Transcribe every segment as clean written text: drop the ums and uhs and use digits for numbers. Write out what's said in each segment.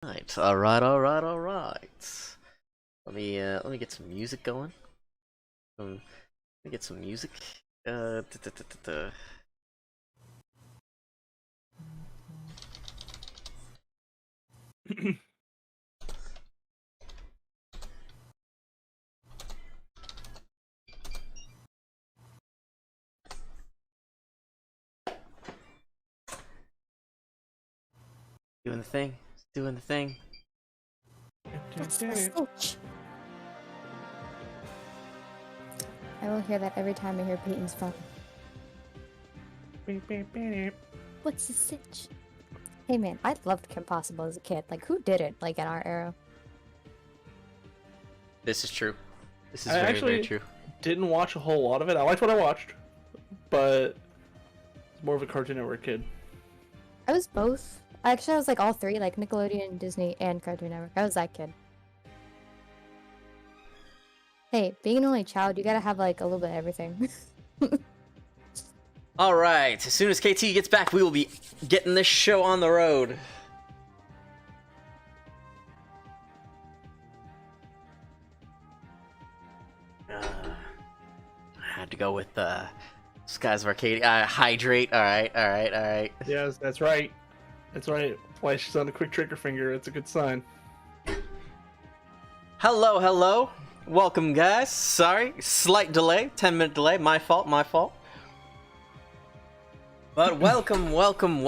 All right. Let me get some music going. Let me get some music. Uh, da, da, da, da, da. Doing the thing. Doing the thing. What's the stitch? I will hear that every time I hear Peyton's phone. What's the stitch? Hey man, I loved Kim Possible as a kid. Like, who did it? Like, in our era. This is true. This is very true. Didn't watch a whole lot of it. I liked what I watched, but it's more of a Cartoon Network kid. I was both. Actually, I was like all three, like Nickelodeon, Disney, and Cartoon Network. I was that kid. Hey, being an only child, you gotta have like a little bit of everything. All right. As soon as KT gets back, we will be getting this show on the road. I had to go with Skies of Arcadia. Hydrate. All right. Yes, that's right. That's right. Why she's on a quick trigger finger. It's a good sign. Hello. Welcome, guys. Sorry, slight delay. 10-minute delay. My fault. But welcome. Welcome,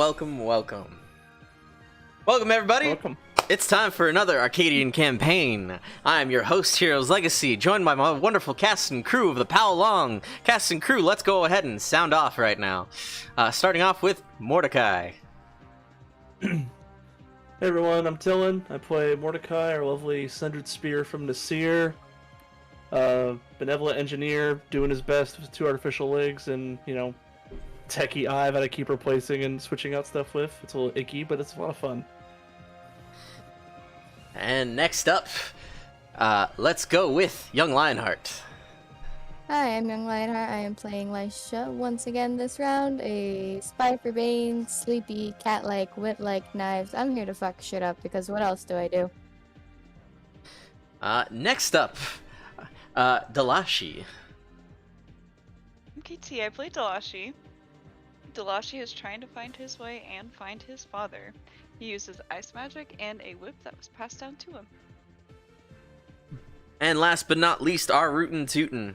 everybody. Welcome. It's time for another Arcadian campaign. I am your host, Heroes Legacy, joined by my wonderful cast and crew of the Pow Long. Cast and crew, let's go ahead and sound off right now. Starting off with Mordecai. Hey everyone, I'm Dylan. I play Mordecai, our lovely Sundred Spear from Nasir. Benevolent engineer, doing his best with 2 artificial legs and, techie eye that I keep replacing and switching out stuff with. It's a little icky, but it's a lot of fun. And next up, let's go with Young Lionheart. Hi, I'm Young Lionheart. I am playing Lisha once again this round. A spy for Bane, sleepy, cat-like, whip-like knives. I'm here to fuck shit up because what else do I do? Next up, Dalashi. I'm KT. I play Dalashi. Dalashi is trying to find his way and find his father. He uses ice magic and a whip that was passed down to him. And last but not least, our Rootin' Tootin'.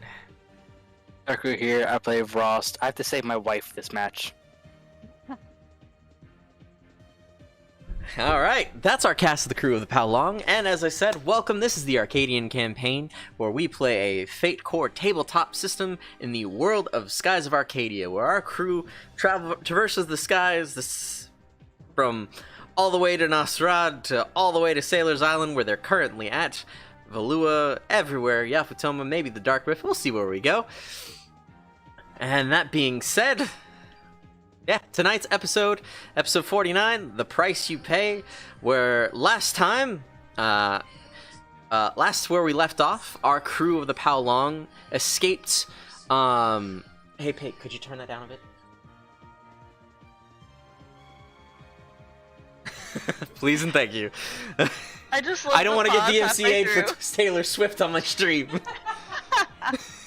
Darku here, I play Rost. I have to save my wife this match. Alright, that's our cast of the crew of the Pow Long, and as I said, welcome. This is the Arcadian campaign, where we play a Fate Core tabletop system in the world of Skies of Arcadia, where our crew traverses the skies from all the way to Nosrad to all the way to Sailor's Island, where they're currently at. Valua, everywhere, Yafutoma, maybe the Dark Rift, we'll see where we go. And that being said, yeah, tonight's episode 49, The Price You Pay, where last time, last where we left off, our crew of the Pow Long escaped, hey Pate, could you turn that down a bit? Please and thank you. I just I don't want to get DMCA'd for Taylor Swift on my stream.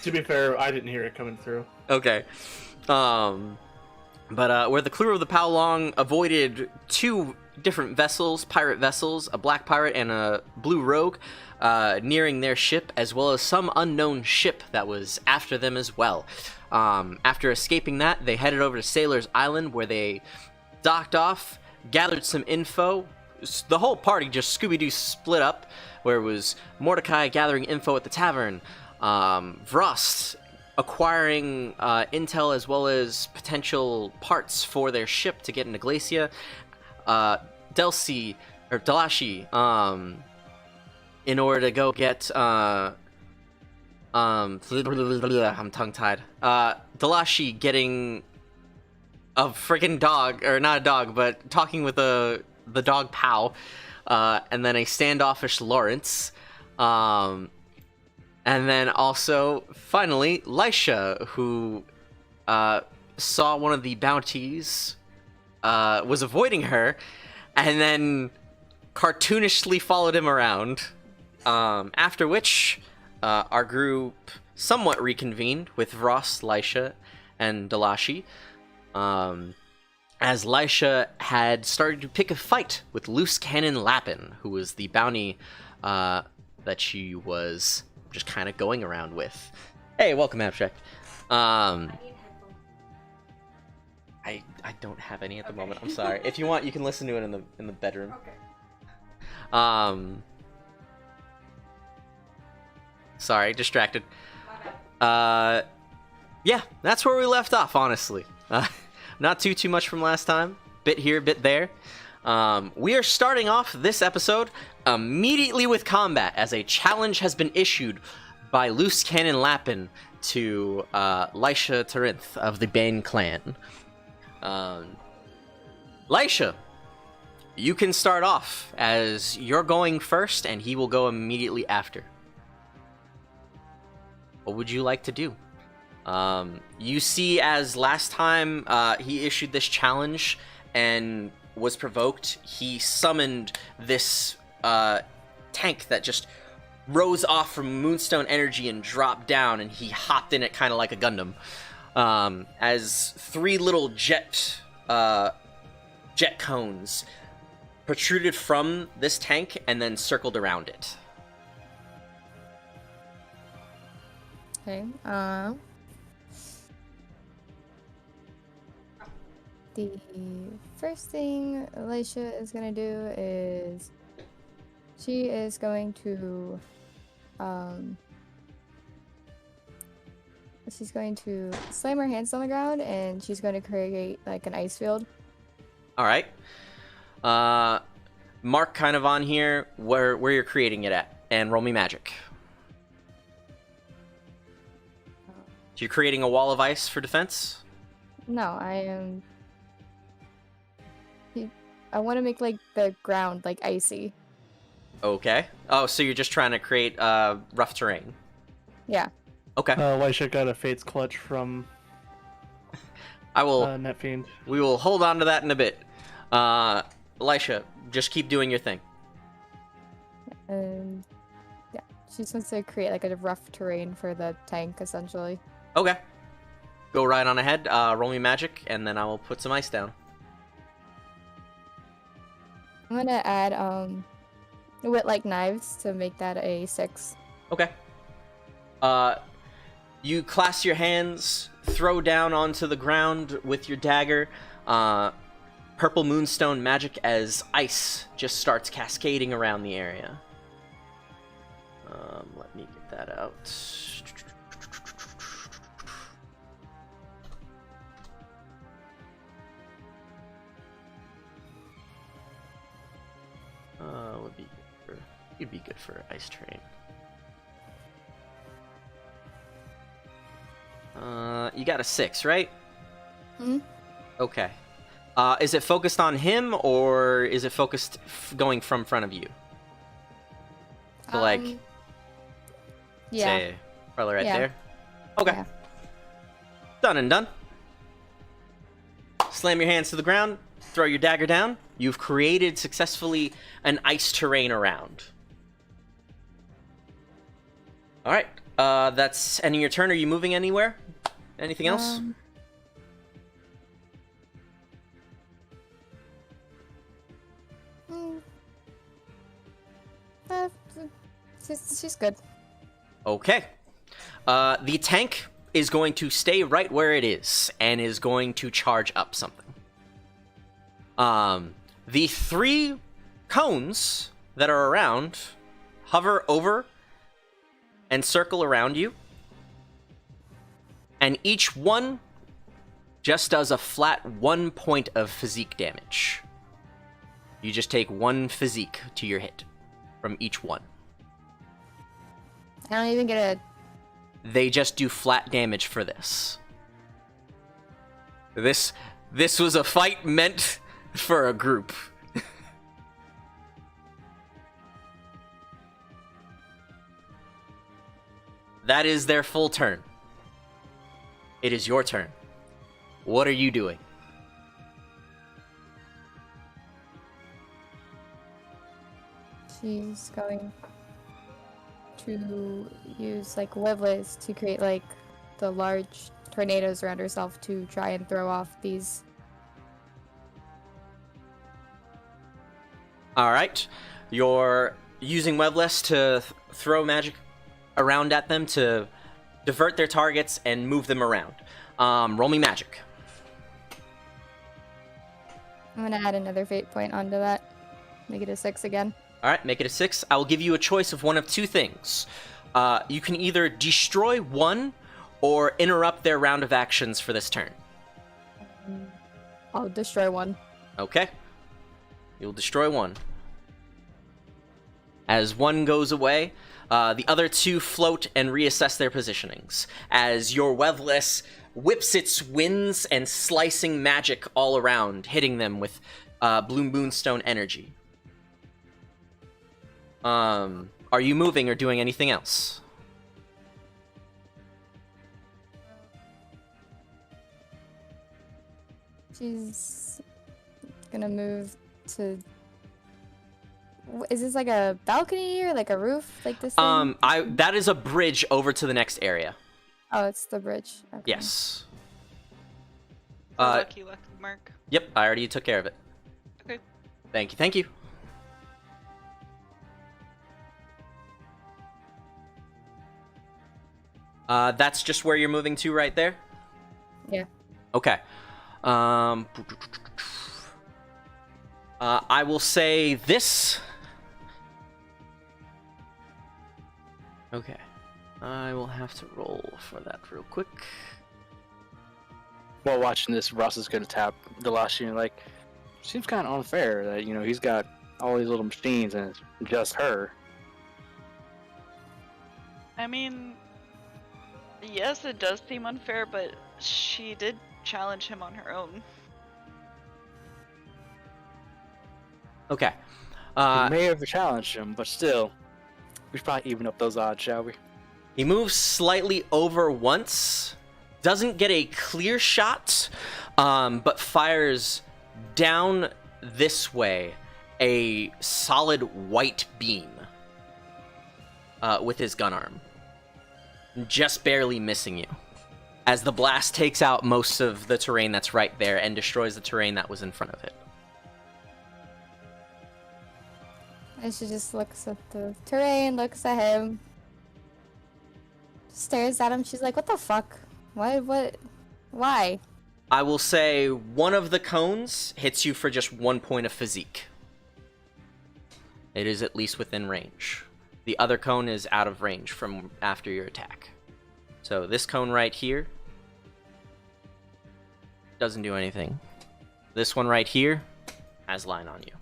To be fair, I didn't hear it coming through. Okay. But where the crew of the Pow Long avoided 2 different vessels, pirate vessels, a black pirate and a blue rogue, nearing their ship, as well as some unknown ship that was after them as well. After escaping that, they headed over to Sailor's Island, where they docked off, gathered some info. The whole party just Scooby-Doo split up, where it was Mordecai gathering info at the tavern, Vrost acquiring intel as well as potential parts for their ship to get into Glacia, Dalashi, in order to go get I'm tongue-tied. Dalashi getting a freaking dog, or not a dog, but talking with the dog Pow, and then a standoffish Lawrence, and then also, finally, Lisha, who saw one of the bounties, was avoiding her, and then cartoonishly followed him around. After which, our group somewhat reconvened with Ross, Lisha, and Dalashi. As Lisha had started to pick a fight with Loose Cannon Lappin, who was the bounty that she was just kind of going around with. Hey, welcome, Abstract. I don't have any at the moment. I'm sorry. If you want, you can listen to it in the bedroom. Okay. Sorry, distracted. Yeah, that's where we left off. Honestly, not too much from last time. Bit here, bit there. We are starting off this episode immediately with combat, as a challenge has been issued by Loose Cannon Lappin to Lisha Tarinth of the Bane clan. Lisha, you can start off, as you're going first, and he will go immediately after. What would you like to do? You see, as last time he issued this challenge and was provoked, he summoned this tank that just rose off from Moonstone energy and dropped down, and he hopped in it kind of like a Gundam. As three little jet cones protruded from this tank and then circled around it. Okay. The first thing Alicia is gonna do is she is going to she's going to slam her hands on the ground, and she's going to create like an ice field. All right. Mark kind of on here where you're creating it at, and roll me magic. So you're creating a wall of ice for defense? No, I am. I want to make like the ground like icy. Okay. Oh, so you're just trying to create rough terrain. Yeah. Okay. Lisha got a Fate's Clutch from I will. Netfiend. We will hold on to that in a bit. Lisha, just keep doing your thing. And yeah, she's supposed to create like a rough terrain for the tank, essentially. Okay. Go right on ahead. Roll me magic, and then I will put some ice down. I'm gonna add wit like knives to make that a 6. Okay. You clasp your hands, throw down onto the ground with your dagger. Purple moonstone magic as ice just starts cascading around the area. Let me get that out. Would be good for, you'd be good for ice terrain. You got a 6, right? Hmm. Okay. Is it focused on him, or is it focused going from front of you? So, like, Yeah. say, probably right Yeah. there? Okay. Yeah. Done and done. Slam your hands to the ground, throw your dagger down. You've created successfully an ice terrain around. Alright, that's ending your turn. Are you moving anywhere? Anything else? She's good. Okay. The tank is going to stay right where it is and is going to charge up something. The 3 cones that are around hover over and circle around you, and each one just does a flat 1 point of physique damage. You just take 1 physique to your hit from each one. I don't even get a. They just do flat damage for this. This was a fight meant for a group. That is their full turn. It is your turn. What are you doing? She's going to use like webless to create like the large tornadoes around herself to try and throw off these. All right, you're using webless to throw magic around at them to divert their targets and move them around. Roll me magic. I'm gonna add another fate point onto that. Make it a 6 again. All right, make it a 6. I will give you a choice of one of two things. You can either destroy one or interrupt their round of actions for this turn. I'll destroy one. Okay. You'll destroy one. As one goes away, the other two float and reassess their positionings. As your webless whips its winds and slicing magic all around, hitting them with Bloom Moonstone energy. Are you moving or doing anything else? She's gonna move to. Is this like a balcony or like a roof, like this thing? That is a bridge over to the next area. Oh, it's the bridge. Okay. Yes. Lucky mark. Yep, I already took care of it. Okay. Thank you, thank you. That's just where you're moving to right there? Yeah. Okay. I will say this. Okay. I will have to roll for that real quick. While watching this, Ross is going to tap Delashi and like, seems kind of unfair that, you know, he's got all these little machines and it's just her. I mean, yes, it does seem unfair, but she did challenge him on her own. Okay. We may have challenged him, but still, we should probably even up those odds, shall we? He moves slightly over once, doesn't get a clear shot, but fires down this way a solid white beam with his gun arm, just barely missing you, as the blast takes out most of the terrain that's right there and destroys the terrain that was in front of it. And she just looks at the terrain, looks at him, stares at him. She's like, "What the fuck? Why?" I will say one of the cones hits you for just 1 point of physique. It is at least within range. The other cone is out of range from after your attack. So this cone right here doesn't do anything. This one right here has line on you.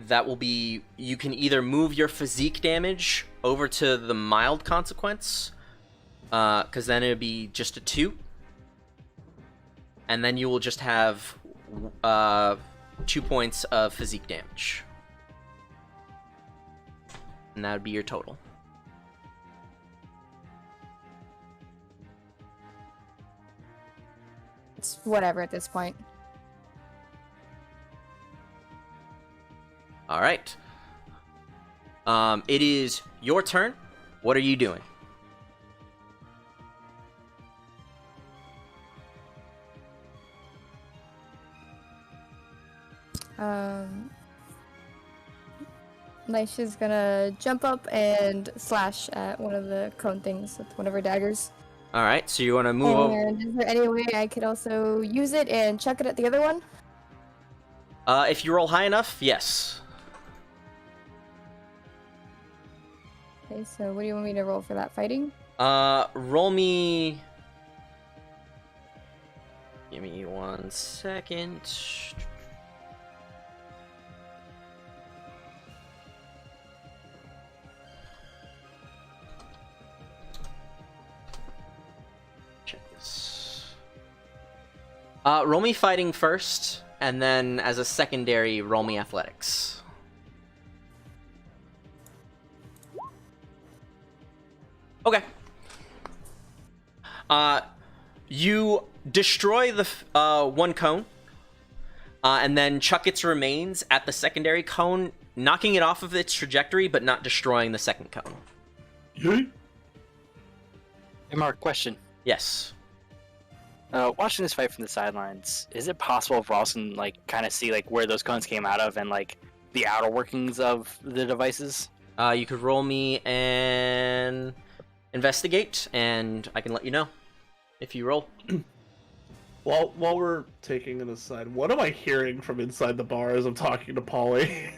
That will be, you can either move your physique damage over to the mild consequence, because then it would be just a 2, and then you will just have 2 points of physique damage, and that would be your total. It's whatever at this point. All right. It is your turn. What are you doing? She's gonna jump up and slash at one of the cone things with one of her daggers. All right, so you want to move over. And is there any way I could also use it and chuck it at the other one? If you roll high enough, yes. Okay, so what do you want me to roll for that? Fighting? Roll me. Give me 1 second. Check this. Roll me fighting first, and then as a secondary, roll me athletics. Okay. You destroy the one cone, and then chuck its remains at the secondary cone, knocking it off of its trajectory, but not destroying the second cone. Yeet. Hey, Mark, question. Yes. Watching this fight from the sidelines, is it possible if Ross can like kind of see like where those cones came out of and like the outer workings of the devices? You could roll me an investigate, and I can let you know if you roll. While we're taking an aside, what am I hearing from inside the bar as I'm talking to Polly?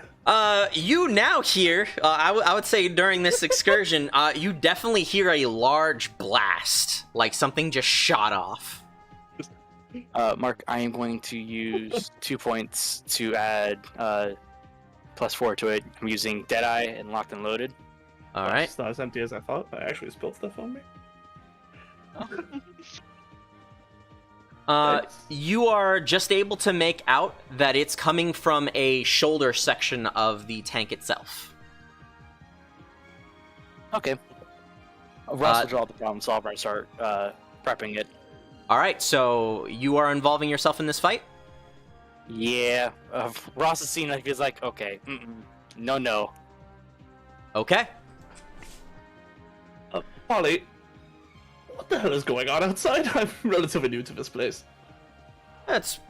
You now hear, I would say during this excursion, you definitely hear a large blast, like something just shot off. Mark, I am going to use 2 points to add +4 to it. I'm using Deadeye and Locked and Loaded. All right. It's not as empty as I thought. I actually spilled stuff on me. Nice. You are just able to make out that it's coming from a shoulder section of the tank itself. Okay. Ross will draw the problem solver and start prepping it. All right, so you are involving yourself in this fight? Yeah. Ross has seen like he's like, okay, no. Okay. Polly, what the hell is going on outside? I'm relatively new to this place. That's...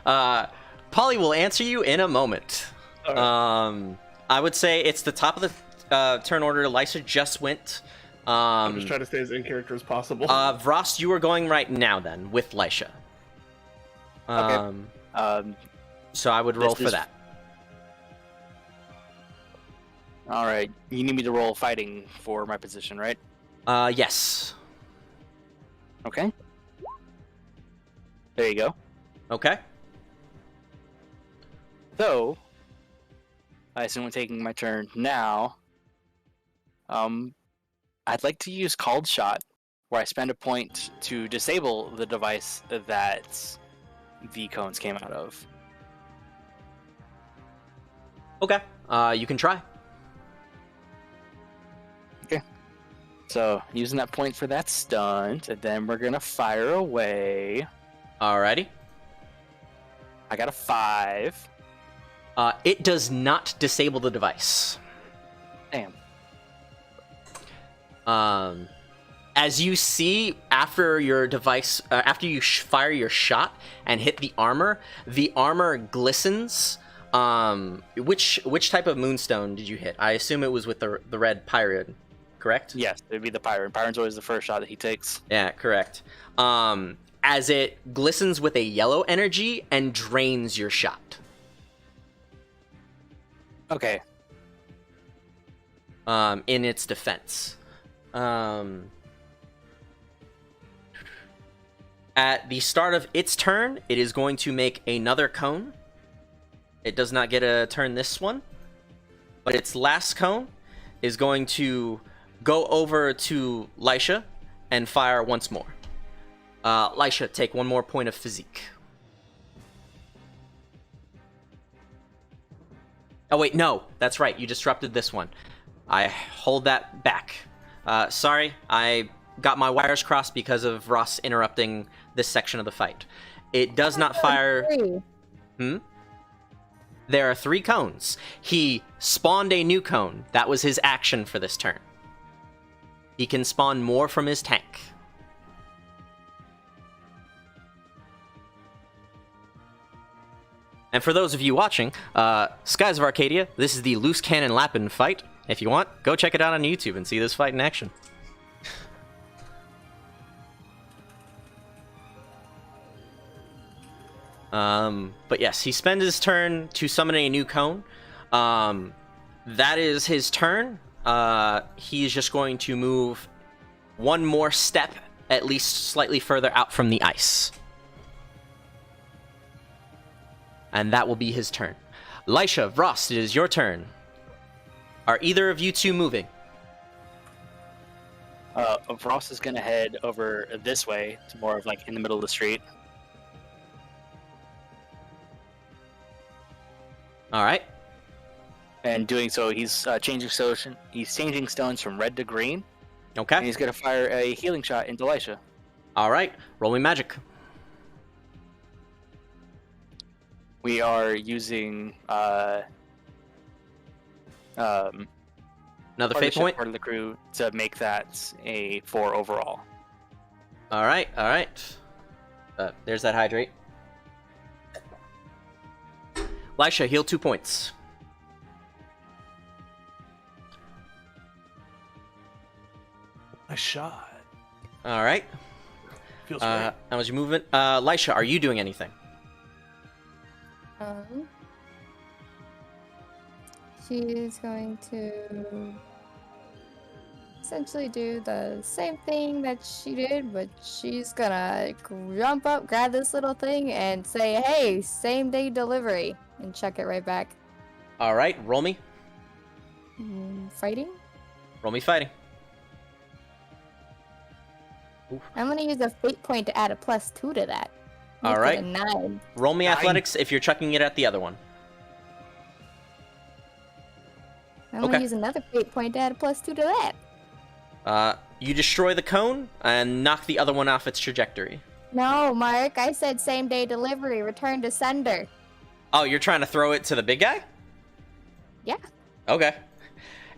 Polly will answer you in a moment. All right. I would say it's the top of the turn order. Lysa just went. I'm just trying to stay as in character as possible. Vrost, you are going right now then with Lysa. Okay. So I would roll for that. All right. You need me to roll fighting for my position, right? Yes. Okay. There you go. Okay. So, I assume I'm taking my turn now. I'd like to use Called Shot, where I spend a point to disable the device that the cones came out of. Okay. You can try. So, using that point for that stunt, and then we're gonna fire away. Alrighty. I got a 5. It does not disable the device. Damn. As you see, after your device, after you fire your shot and hit the armor glistens. Which type of moonstone did you hit? I assume it was with the red pirate, correct? Yes, it'd be the Pyron. Pyron's always the first shot that he takes. Yeah, correct. As it glistens with a yellow energy and drains your shot. Okay. In its defense. At the start of its turn, it is going to make another cone. It does not get a turn this one. But its last cone is going to go over to Lysa and fire once more. Lysa, take one more point of physique. Oh wait, no, that's right. You disrupted this one. I hold that back. Sorry, I got my wires crossed because of Ross interrupting this section of the fight. It does not fire... There are 3 cones. He spawned a new cone. That was his action for this turn. He can spawn more from his tank. And for those of you watching, Skies of Arcadia, this is the Loose Cannon Lapin fight. If you want, go check it out on YouTube and see this fight in action. But yes, he spends his turn to summon a new cone. That is his turn. He is just going to move one more step, at least slightly further out from the ice. And that will be his turn. Lysa, Vrost, it is your turn. Are either of you two moving? Ross is gonna head over this way, to more of like in the middle of the street. All right. And doing so, he's changing stones from red to green. Okay. And he's gonna fire a healing shot into Lysa. All right, roll me magic. We are using Another part of the fate ship, point. part of the crew to make that a 4 overall. All right, all right. There's that hydrate. Lisha, heal 2 points. Nice shot. All right. Feels great. How was your movement? Lisha, are you doing anything? She's going to essentially do the same thing that she did, but she's gonna jump up, grab this little thing, and say, "Hey, same day delivery," and check it right back. All right, roll me. Fighting? Roll me fighting. I'm gonna use a fate point to add a +2 to that. All Make it right. a 9. Roll me 9. athletics if you're chucking it at the other one. I'm Okay. gonna use another fate point to add a +2 to that. You destroy the cone and knock the other one off its trajectory. No, Mark, I said same day delivery, return to sender. Oh, you're trying to throw it to the big guy? Yeah. Okay.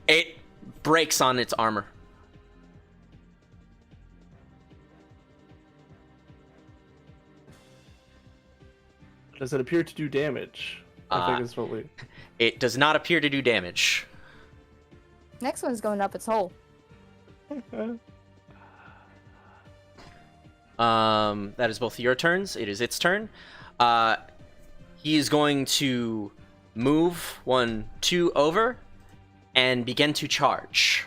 It breaks on its armor. Does it appear to do damage? I think it's what we. It does not appear to do damage. Next one's going up its hole. That is both your turns. It is its turn. He is going to move 1, 2 over and begin to charge.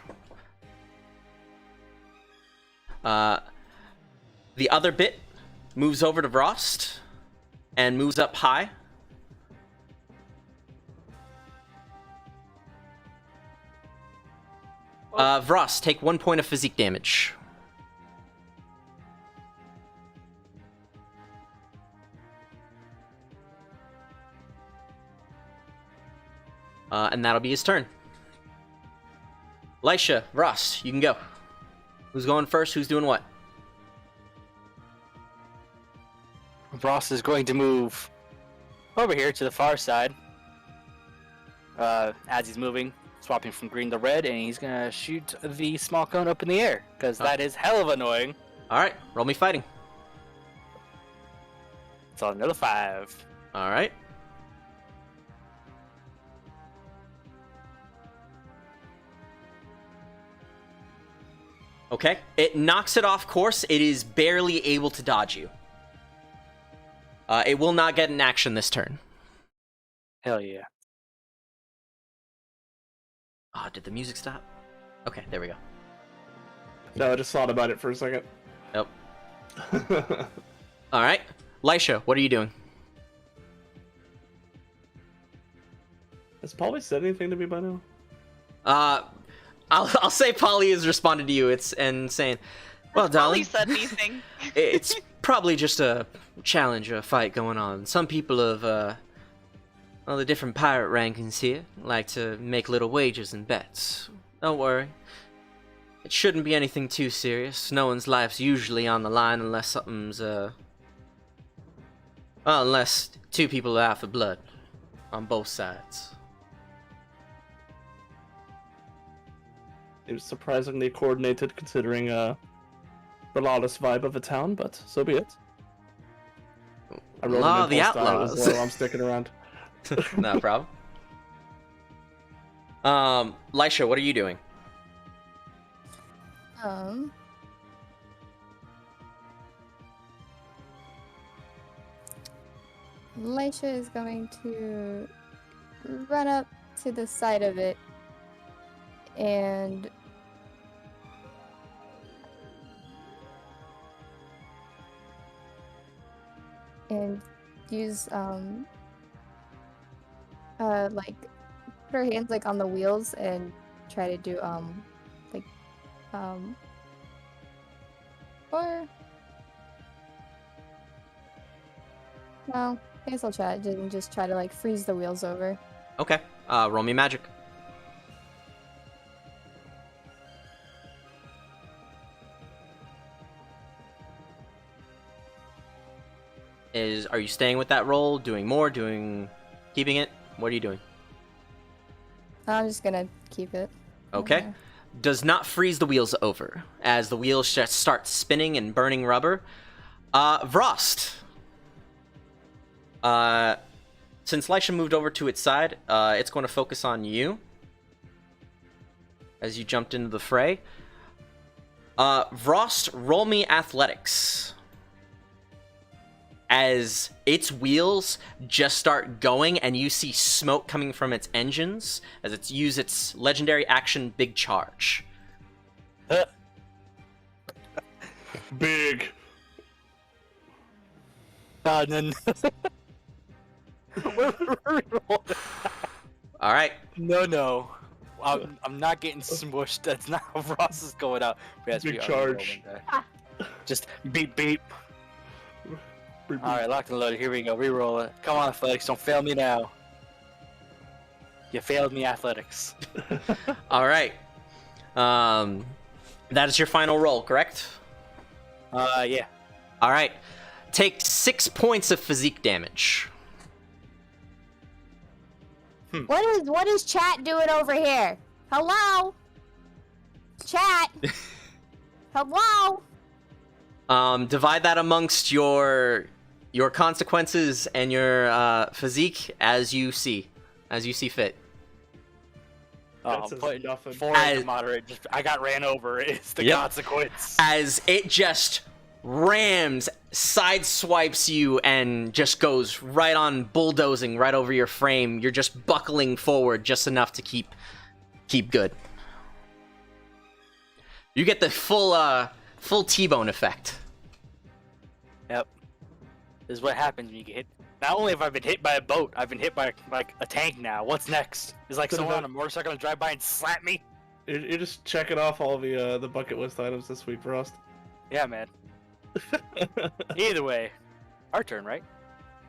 The other bit moves over to Vrost and moves up high. Vrost, take 1 point of physique damage. And that'll be his turn. Lisha, Vrost, you can go. Who's going first? Who's doing what? Ross is going to move over here to the far side. As he's moving, swapping from green to red, and he's gonna shoot the small cone up in the air, because that is hell of annoying. Alright, roll me fighting. It's on another 5. Alright. Okay, it knocks it off course. It is barely able to dodge you. It will not get an action this turn. Hell yeah. Ah, did the music stop? Okay, there we go. No, I just thought about it for a second. Nope. Alright. Lisha, what are you doing? Has Polly said anything to me by now? I'll say Polly has responded to you. It's saying, well, Has darling, Polly said anything? it's probably just a challenge or a fight going on. Some people of all the different pirate rankings here like to make little wagers and bets. Don't worry. It shouldn't be anything too serious. No one's life's usually on the line unless something's well, unless 2 people are out for blood on both sides. It was surprisingly coordinated considering the lawless vibe of the town, but so be it. I rolled Law an of the impulse die, Outlaws. so I'm sticking around. No problem. Lisha, what are you doing? Lisha is going to run up to the side of it and use like put her hands like on the wheels and try to do or no, I guess I'll try it and just try to like freeze the wheels over. Okay. Roll me magic. Are you staying with that roll? Doing more? Keeping it? What are you doing? I'm just gonna keep it. Okay. Okay. Does not freeze the wheels over as the wheels just start spinning and burning rubber. Vrost. Since Lisha moved over to its side, it's going to focus on you as you jumped into the fray. Vrost, roll me athletics. As its wheels just start going and you see smoke coming from its engines as it's used its legendary action Big Charge. Big. No. All right. No. I'm not getting smushed. That's not how Ross is going out. Big charge. Just beep. Alright, locked and loaded. Here we go. Reroll it. Come on, athletics. Don't fail me now. You failed me, athletics. All right. That is your final roll, correct? Yeah. All right. Take 6 points of physique damage. What is chat doing over here? Hello? Chat? Hello? Divide that amongst your consequences and your physique as you see fit. Oh, That says putting nothing. 4 into moderate. I got ran over. It's the Yep. consequence. As it just rams, sideswipes you, and just goes right on, bulldozing right over your frame. You're just buckling forward just enough to keep good. You get the full T-bone effect. Yep. This is what happens when you get hit. Not only have I been hit by a boat, I've been hit by like a tank now. What's next? Is like Could someone have- on a motorcycle gonna drive by and slap me? You're just checking off all the bucket list items this week, Frost. Yeah, man. Either way, our turn, right?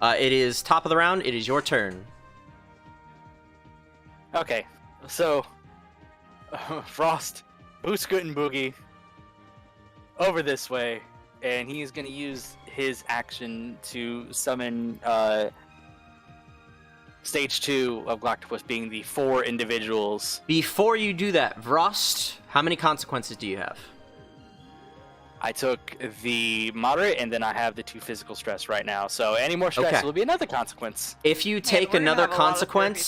It is top of the round. It is your turn. Okay, so Frost, Boot Scoot and Boogie over this way, and he's gonna use his action to summon stage 2 of Galactopus, being the 4 individuals. Before you do that, Vrost, how many consequences do you have? I took the moderate, and then I have the 2 physical stress right now. So any more stress Okay. will be another consequence. If you Man, take we're gonna another have a lot of therapy consequence,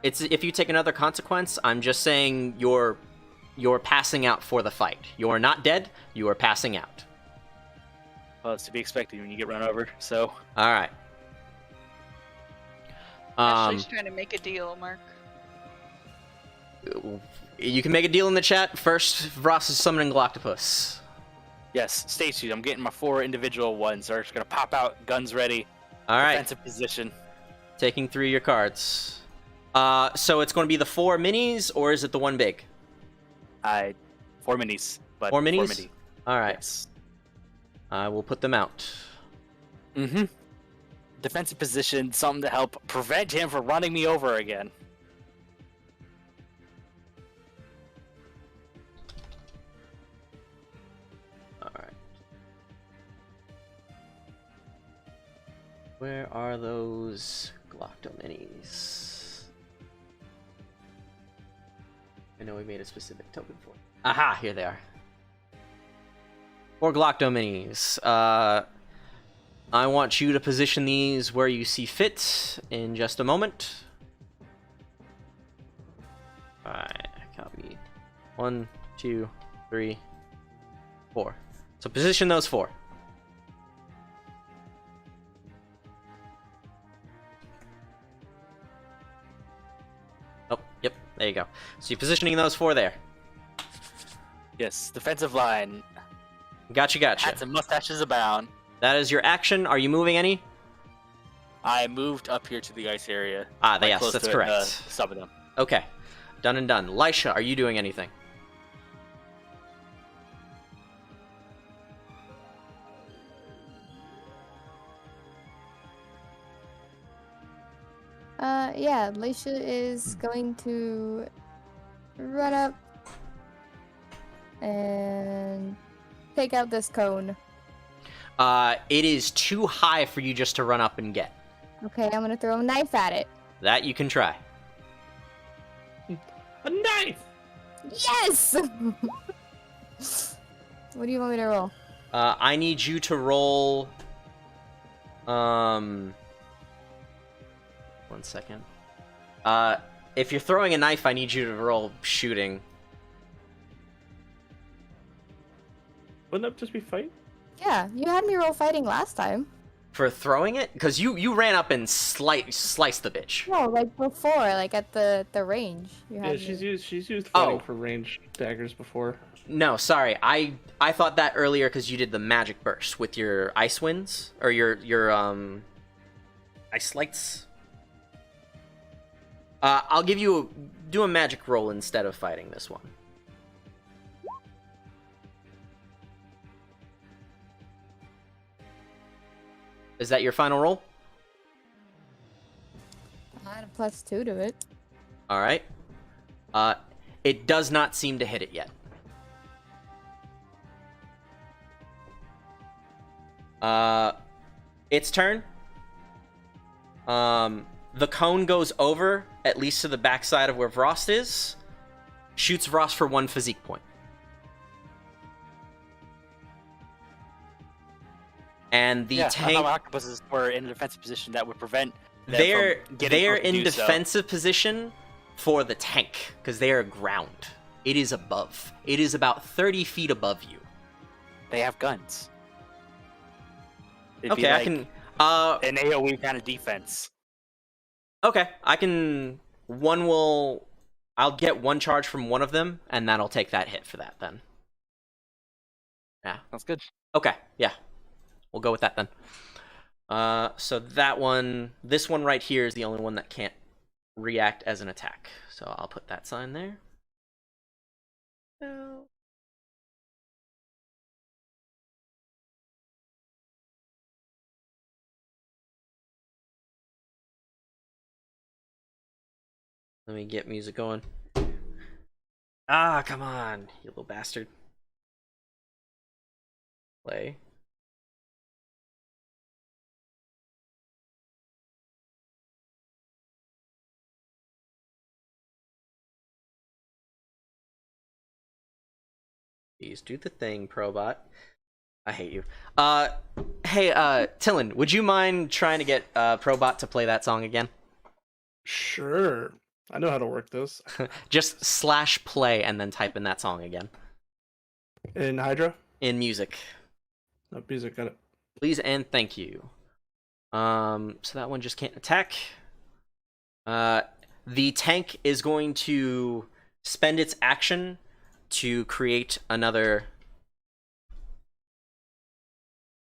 sessions. if you take another consequence, I'm just saying you're passing out for the fight. You are not dead. You are passing out. Well, it's to be expected when you get run over. So All right. Ashley's trying to make a deal, Mark. You can make a deal in the chat. First, Vrost is summoning Galactopus. yes, stage 2. I'm getting my 4 individual ones. They're just gonna pop out, guns ready, All right. defensive position. Taking 3 of your cards. So it's going to be the 4 minis, or is it the 1 big? 4 minis, but 4 minis? 4 mini. All right. Yes. I will put them out. Mm-hmm. Defensive position, something to help prevent him from running me over again. All right. Where are those Galacto minis? I know we made a specific token for it. Aha, here they are. 4 Galacto minis. I want you to position these where you see fit in just a moment. Alright, copy. 1, 2, 3, 4. So position those 4. Oh, yep, there you go. So you're positioning those 4 there. Yes, defensive line. Gotcha. Hats and mustaches abound. That is your action. Are you moving any? I moved up here to the ice area. Ah, Right yes, close that's to it, correct. Some of them. Okay. Done and done. Lisha, are you doing anything? Yeah, Leisha is going to run up and take out this cone. It is too high for you just to run up and get. Okay, I'm gonna throw a knife at it. That you can try. A knife! Yes! What do you want me to roll? I need you to roll. 1 second. If you're throwing a knife, I need you to roll shooting. Wouldn't that just be fight? Yeah, you had me roll fighting last time. For throwing it? Because you ran up and sliced the bitch. No, like before, like at the range. You had Yeah, me. she's used fighting Oh. for ranged daggers before. No, sorry. I thought that earlier because you did the magic burst with your ice winds or your ice lights. I'll give you do a magic roll instead of fighting this one. Is that your final roll? I had a +2 to it. All right. It does not seem to hit it yet. Its turn. The cone goes over, at least to the backside of where Vrost is. Shoots Vrost for 1 physique point. And the I tank... thought octopuses were in a defensive position that would prevent them They're from getting they're up to in do so. defensive position for the tank, because they are ground. It is above. It is about 30 feet above you. They have guns. It'd Okay, be I like can... an AoE kind of defense. Okay, I can... One will... I'll get 1 charge from one of them, and that'll take that hit for that, then. Yeah. That's good. Okay, yeah. We'll go with that, then. So that one... This one right here is the only one that can't react as an attack. So I'll put that sign there. No. Let me get music going. Ah, come on, you little bastard. Play. Please do the thing, Probot. I hate you. Hey, Tillin, would you mind trying to get Probot to play that song again? Sure. I know how to work this. Just /play and then type in that song again. In Hydra? In music. No, music, got it. Please and thank you. So that one just can't attack. The tank is going to spend its action to create another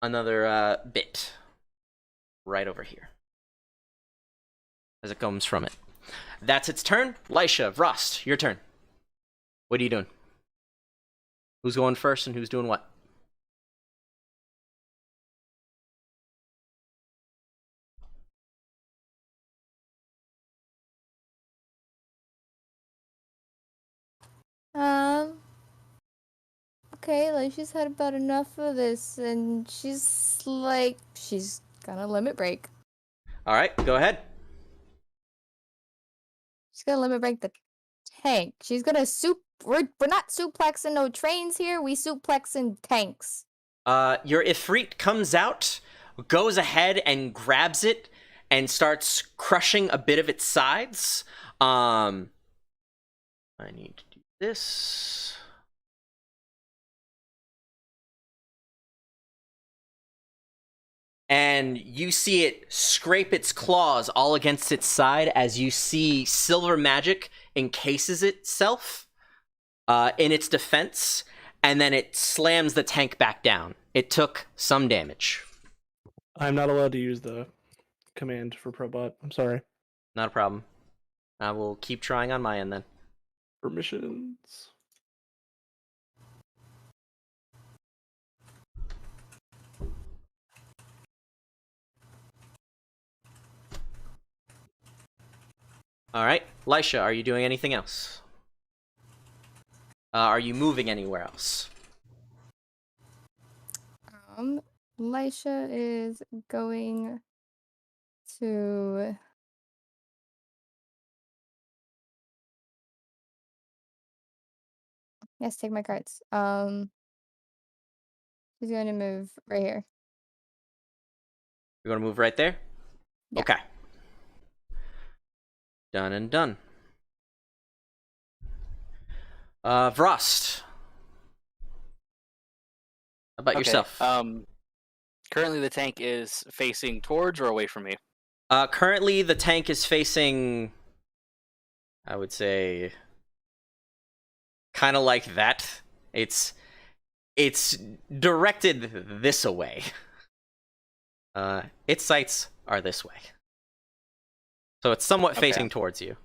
bit right over here as it comes from it. That's its turn. Lisha, Vrost, your turn. What are you doing? Who's going first and who's doing what? Okay, like she's had about enough of this, and she's gonna limit break. All right, go ahead. She's gonna limit break the tank. She's gonna we're not suplexing no trains here, we suplexing tanks. Your Ifrit comes out, goes ahead and grabs it, and starts crushing a bit of its sides. I need to do this. And you see it scrape its claws all against its side as you see silver magic encases itself in its defense, and then it slams the tank back down. It took some damage. I'm not allowed to use the command for Probot. I'm sorry. Not a problem. I will keep trying on my end then. Permissions. All right, Lisha, are you doing anything else? Are you moving anywhere else? Lisha is going to... Yes, take my cards. She's going to move right here. You're gonna move right there? Yeah. Okay. Done and done. Vrost. How about yourself? Currently the tank is facing towards or away from me. Currently the tank is facing, I would say, kind of like that. It's directed this way. Its sights are this way. So it's somewhat facing towards you.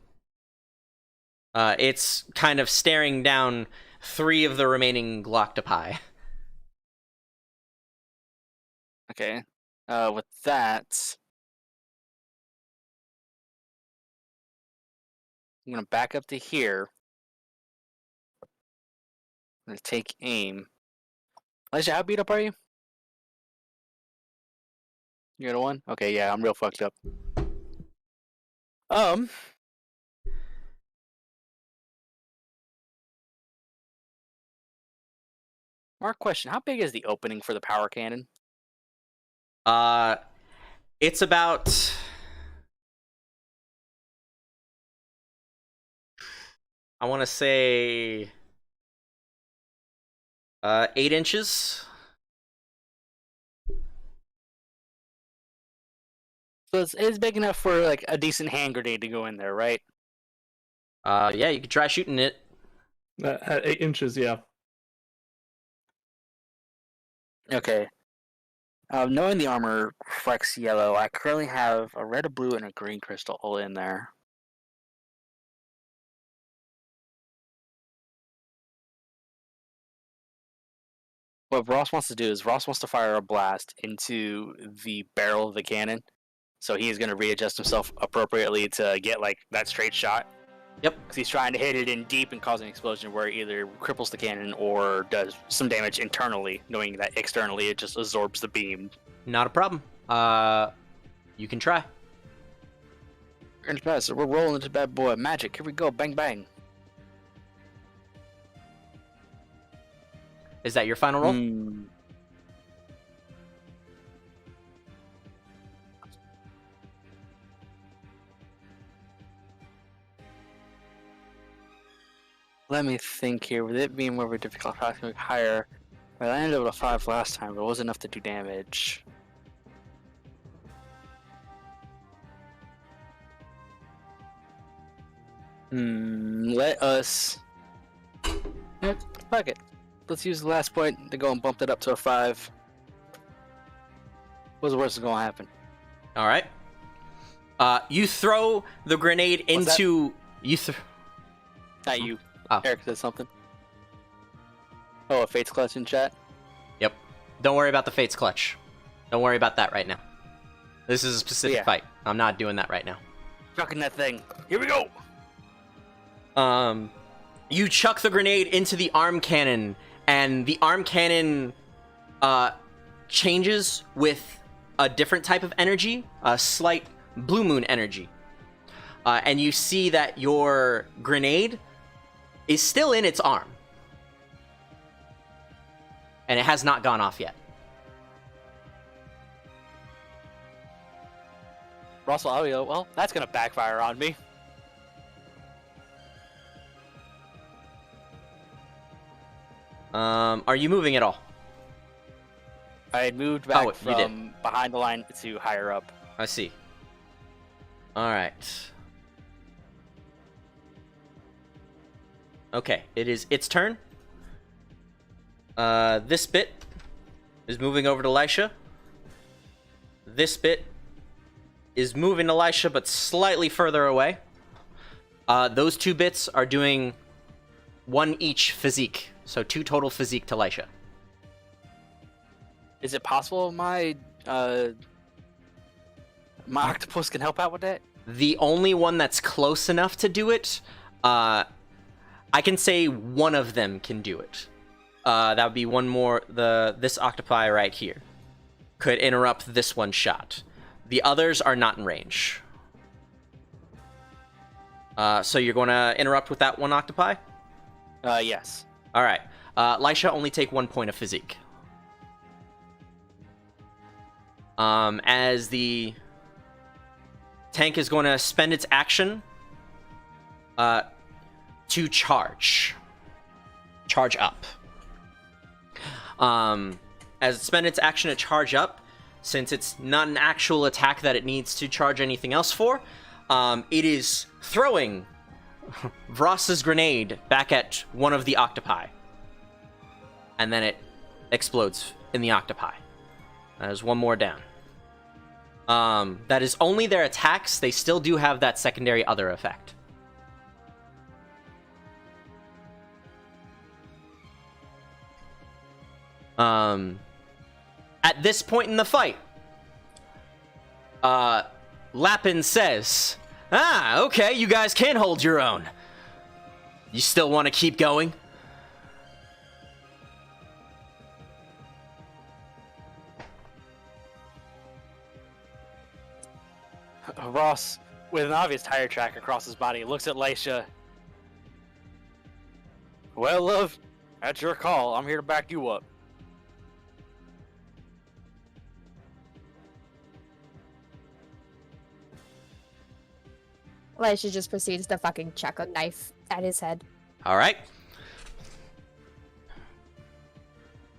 It's kind of staring down 3 of the remaining Glocktopi. Okay. With that, I'm gonna back up to here. I'm gonna take aim. Alicia, how beat up are you? You got a 1? Okay, yeah, I'm real fucked up. Mark, question: how big is the opening for the power cannon? It's about, I want to say, 8 inches. So it's big enough for like a decent hand grenade to go in there, right? Yeah, you could try shooting it. At 8 inches, yeah. Okay. Knowing the armor reflects yellow, I currently have a red, a blue, and a green crystal all in there. What Ross wants to do is Ross wants to fire a blast into the barrel of the cannon. So he's going to readjust himself appropriately to get like that straight shot. Yep. Because he's trying to hit it in deep and cause an explosion where it either cripples the cannon or does some damage internally, knowing that externally it just absorbs the beam. Not a problem. You can try. So we're rolling into bad boy. Magic. Here we go. Bang, bang. Is that your final roll? Let me think here. With it being more of a difficult task, higher. I landed with a 5 last time, but it wasn't enough to do damage. Let us... Fuck it. Let's use the last point to go and bump it up to a 5. What's the worst that's gonna happen? All right. You throw the grenade into... Not you. Oh. Eric said something. Oh, a Fate's Clutch in chat? Yep. Don't worry about the Fate's Clutch. Don't worry about that right now. This is a specific fight. I'm not doing that right now. Chucking that thing. Here we go! You chuck the grenade into the arm cannon, and the arm cannon changes with a different type of energy, a slight blue moon energy. And you see that your grenade is still in its arm. And it has not gone off yet. Russell Audio, well, that's gonna backfire on me. Are you moving at all? I had moved back you from behind the line to higher up. I see. Alright. Okay, it is its turn. This bit is moving over to Lisha. This bit is moving to Lisha, but slightly further away. Those 2 bits are doing 1 each physique. So 2 total physique to Lisha. Is it possible my octopus can help out with that? The only one that's close enough to do it, I can say one of them can do it. That would be one more, this octopi right here. could interrupt this one shot. The others are not in range. So you're going to interrupt with that one octopi? Yes. All right. Lisha, only take 1 point of physique. As the tank is going to spend its action to charge up. As it spends its action to charge up, since it's not an actual attack that it needs to charge anything else for, it is throwing Vross's grenade back at one of the octopi. And then it explodes in the octopi. There's one more down. That is only their attacks. They still do have that secondary other effect. At this point in the fight, Lapin says, okay, you guys can hold your own. You still want to keep going? Ross, with an obvious tire track across his body, looks at Lisha. Well, love, that's your call. I'm here to back you up. Lisha just proceeds to fucking chuck a knife at his head. All right.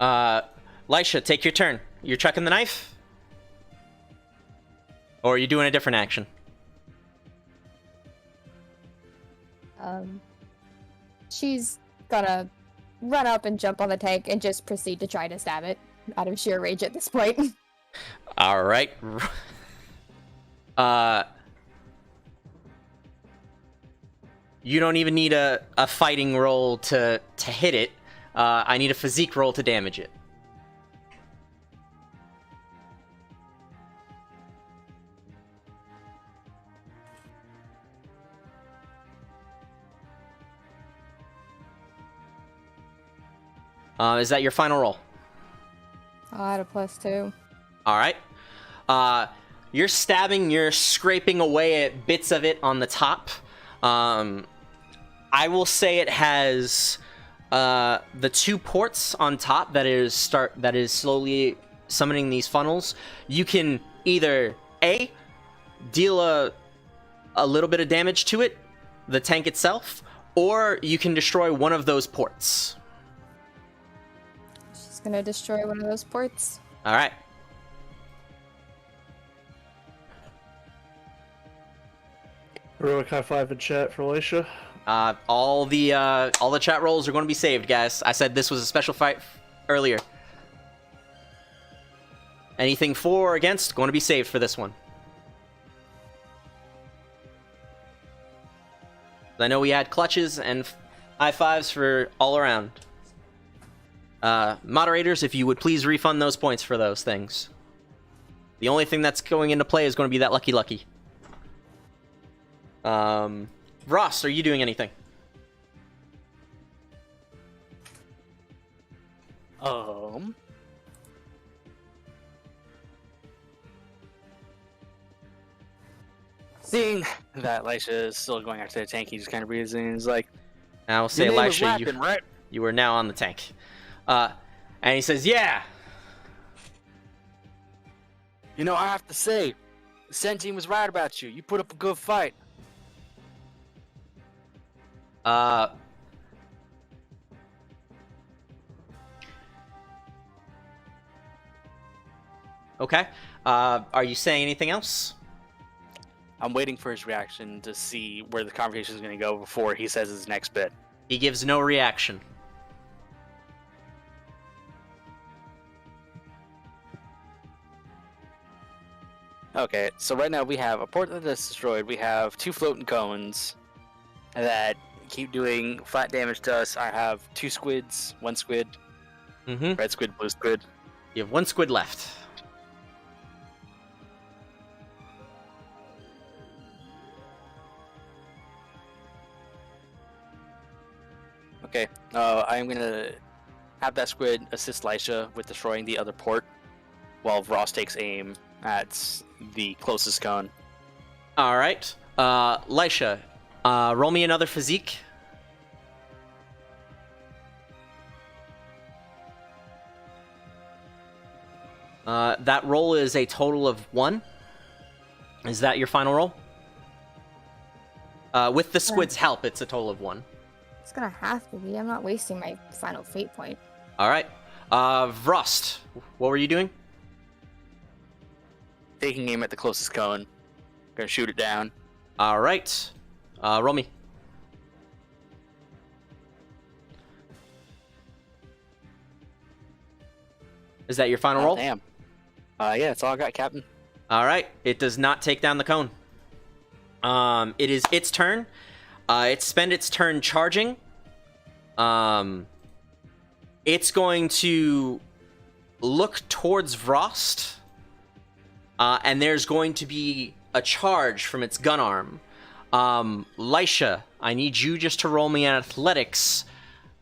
Lisha, take your turn. You're chucking the knife? Or are you doing a different action? She's gonna run up and jump on the tank and just proceed to try to stab it out of sheer rage at this point. All right. You don't even need a fighting roll to hit it. I need a physique roll to damage it. Is that your final roll? I had a +2. All right. You're stabbing, you're scraping away at bits of it on the top. I will say it has the 2 ports on top that is slowly summoning these funnels. You can either A, deal a little bit of damage to it, the tank itself, or you can destroy one of those ports. She's gonna destroy one of those ports. All right. Heroic high five in chat for Alicia. All the chat rolls are going to be saved, guys. I said this was a special fight earlier. Anything for or against, going to be saved for this one. I know we had clutches and high fives for all around. Moderators, if you would please refund those points for those things. The only thing that's going into play is going to be that lucky. Ross, are you doing anything? Seeing that Lisha is still going after the tank, he just kind of breathes in and is like, I will say, "Your name was Elisha, Lapin, right?" you are now on the tank. And he says, yeah. You know, I have to say, the Sen team was right about you. You put up a good fight. Okay. Are you saying anything else? I'm waiting for his reaction to see where the conversation is going to go before he says his next bit. He gives no reaction. Okay, so right now we have a port that's destroyed. We have 2 floating cones that keep doing flat damage to us. I have 2 squids, 1 squid, red squid, blue squid. You have 1 squid left. Okay, I'm gonna have that squid assist Lisha with destroying the other port. while Ross takes aim at the closest cone. All right. Lisha, roll me another physique. That roll is a total of 1. Is that your final roll? With the squid's help, it's a total of 1. It's gonna have to be. I'm not wasting my final fate point. All right. Vrost, what were you doing? Taking aim at the closest cone. Gonna shoot it down. All right. Roll me. Is that your final roll? Damn. Yeah, that's all I got, Captain. All right. It does not take down the cone. It is its turn. It spent its turn charging. It's going to look towards Vrost. And there's going to be a charge from its gun arm. Lisha, I need you just to roll me an athletics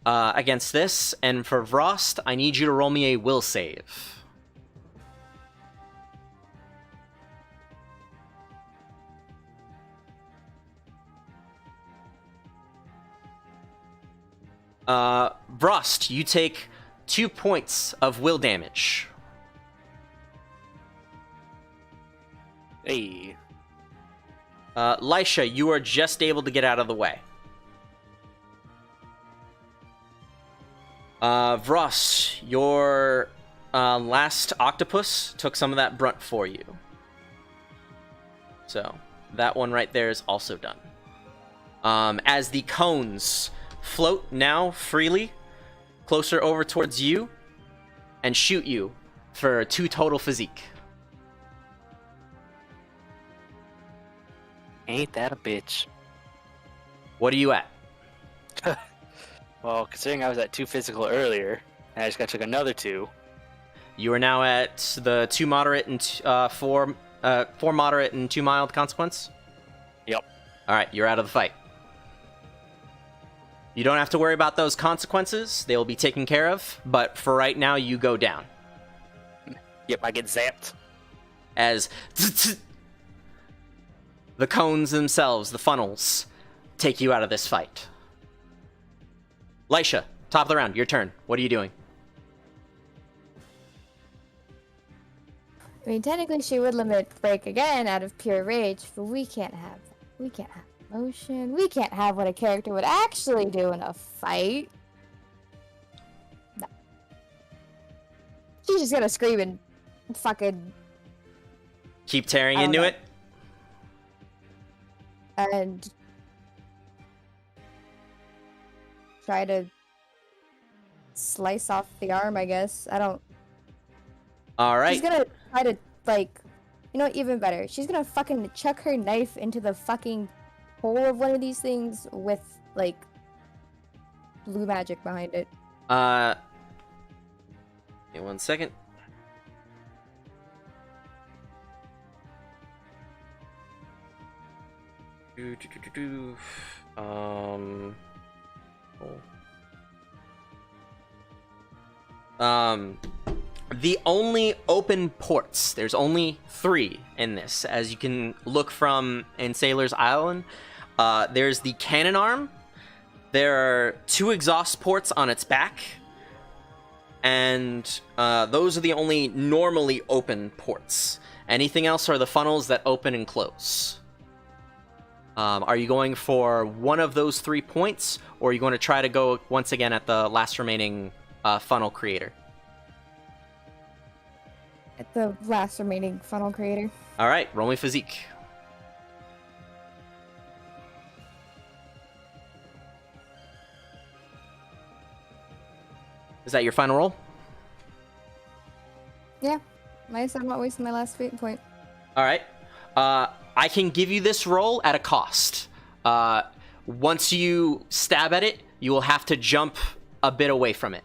against this. And for Vrost, I need you to roll me a will save. Vrost, you take 2 points of will damage. Hey. Lisha, you are just able to get out of the way. Vrost, your last octopus took some of that brunt for you. So, that one right there is also done. As the cones float now freely closer over towards you and shoot you for 2 total physique. Ain't that a bitch? What are you at? Well, considering I was at 2 physical earlier, and I just got took another 2. You are now at the 2 moderate and 4 moderate and 2 mild consequence? Yep. Alright, you're out of the fight. You don't have to worry about those consequences. They will be taken care of, but for right now, you go down. Yep, I get zapped. As the cones themselves, the funnels, take you out of this fight. Lisha, top of the round, your turn. What are you doing? I mean, technically, she would limit break again out of pure rage, but we can't have emotion. We can't have what a character would actually do in a fight. No. She's just gonna scream and fucking Keep tearing I don't into know. it? and try to slice off the arm, I guess. I don't. Alright. She's gonna try to, like, you know, even better. She's gonna fucking chuck her knife into the fucking hole of one of these things with, like, blue magic behind it. Give me 1 second. Oh. The only open ports, there's only 3 in this, as you can look from in Sailor's Island. There's the cannon arm, there are 2 exhaust ports on its back, and those are the only normally open ports. Anything else are the funnels that open and close. Are you going for one of those 3 points, or are you going to try to go once again at the last remaining funnel creator? At the last remaining funnel creator. Alright, roll me physique. Is that your final roll? Yeah. I'm not wasting my last fate point. Alright. I can give you this roll at a cost. Once you stab at it, you will have to jump a bit away from it,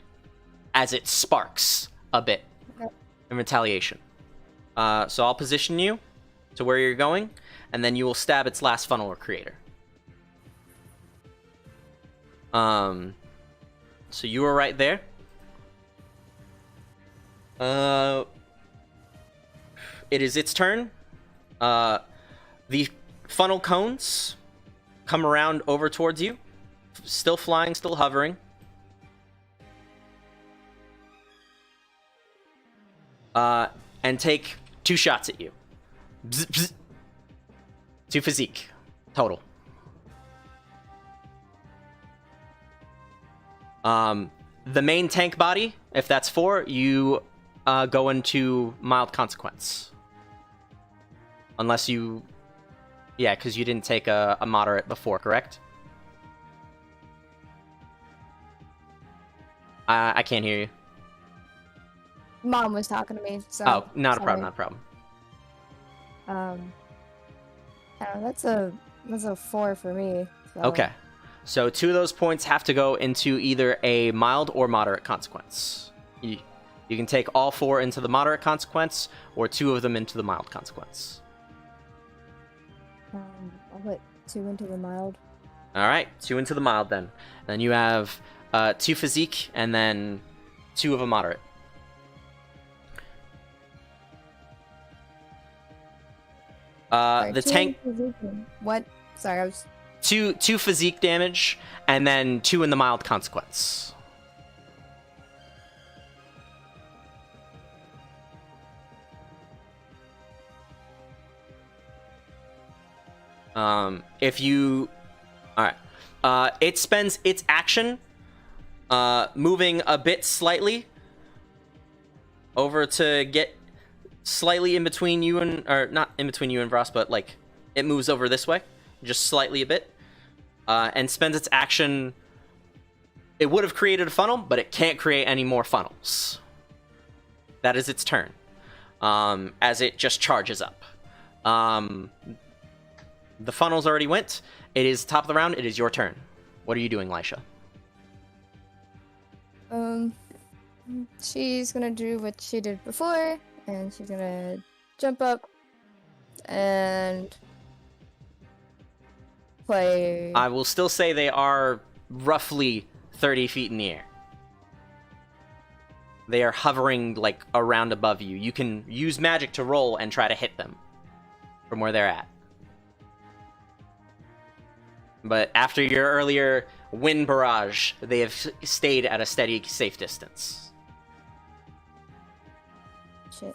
as it sparks a bit in retaliation. So I'll position you to where you're going, and then you will stab its last funnel creator. So you are right there. It is its turn. The funnel cones come around over towards you. Still flying, still hovering. And take 2 shots at you. Bzz, bzz. 2 physique total. The main tank body, if that's 4, you go into mild consequence. Unless you... Yeah, because you didn't take a moderate before, correct? I can't hear you. Mom was talking to me, so... Oh, not a sorry. problem, not a problem. I don't know, that's a 4 for me. So. Okay. So 2 of those points have to go into either a mild or moderate consequence. You can take all 4 into the moderate consequence, or 2 of them into the mild consequence. I'll put 2 into the mild. Alright, 2 into the mild then. Then you have 2 physique, and then 2 of a moderate. Sorry, The 2 tank... physique. What? Sorry, I was... 2 physique damage, and then 2 in the mild consequence. If you... Alright. It spends its action moving a bit slightly over to get slightly in between you and... Or, not in between you and Vrost, but, like, it moves over this way. Just slightly a bit. And spends its action... It would have created a funnel, but it can't create any more funnels. That is its turn. As it just charges up. The funnels already went. It is top of the round. It is your turn. What are you doing, Lisha? She's gonna do what she did before, and she's gonna jump up and play. I will still say they are roughly 30 feet in the air. They are hovering, like, around above you. You can use magic to roll and try to hit them from where they're at. But after your earlier wind barrage, they have stayed at a steady, safe distance. Shit.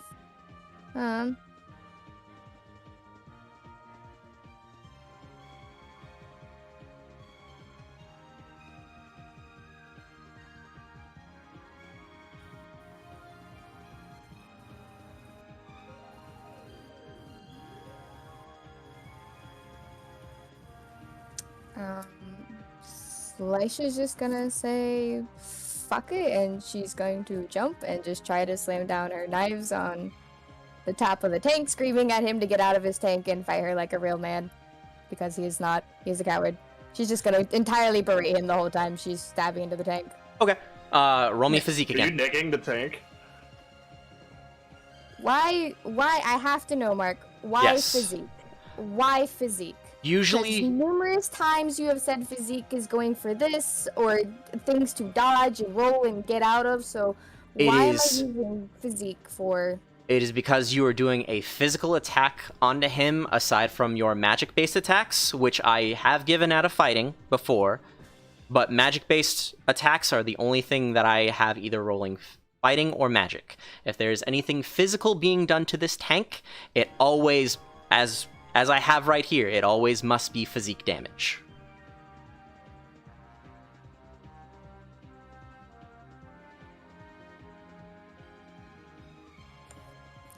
Lisha's just gonna say fuck it, and she's going to jump and just try to slam down her knives on the top of the tank, screaming at him to get out of his tank and fight her like a real man, because he's not. He's a coward. She's just gonna entirely berate him the whole time she's stabbing into the tank. Okay. Roll me physique Are you again. nigging the tank? Why? I have to know, Mark. Why Yes. physique? Why physique? Usually... Because numerous times you have said physique is going for this, or things to dodge and roll and get out of, so why am I using physique for... It is because you are doing a physical attack onto him aside from your magic-based attacks, which I have given out of fighting before, but magic-based attacks are the only thing that I have either rolling fighting or magic. If there's anything physical being done to this tank, it always, as I have right here, it always must be physique damage.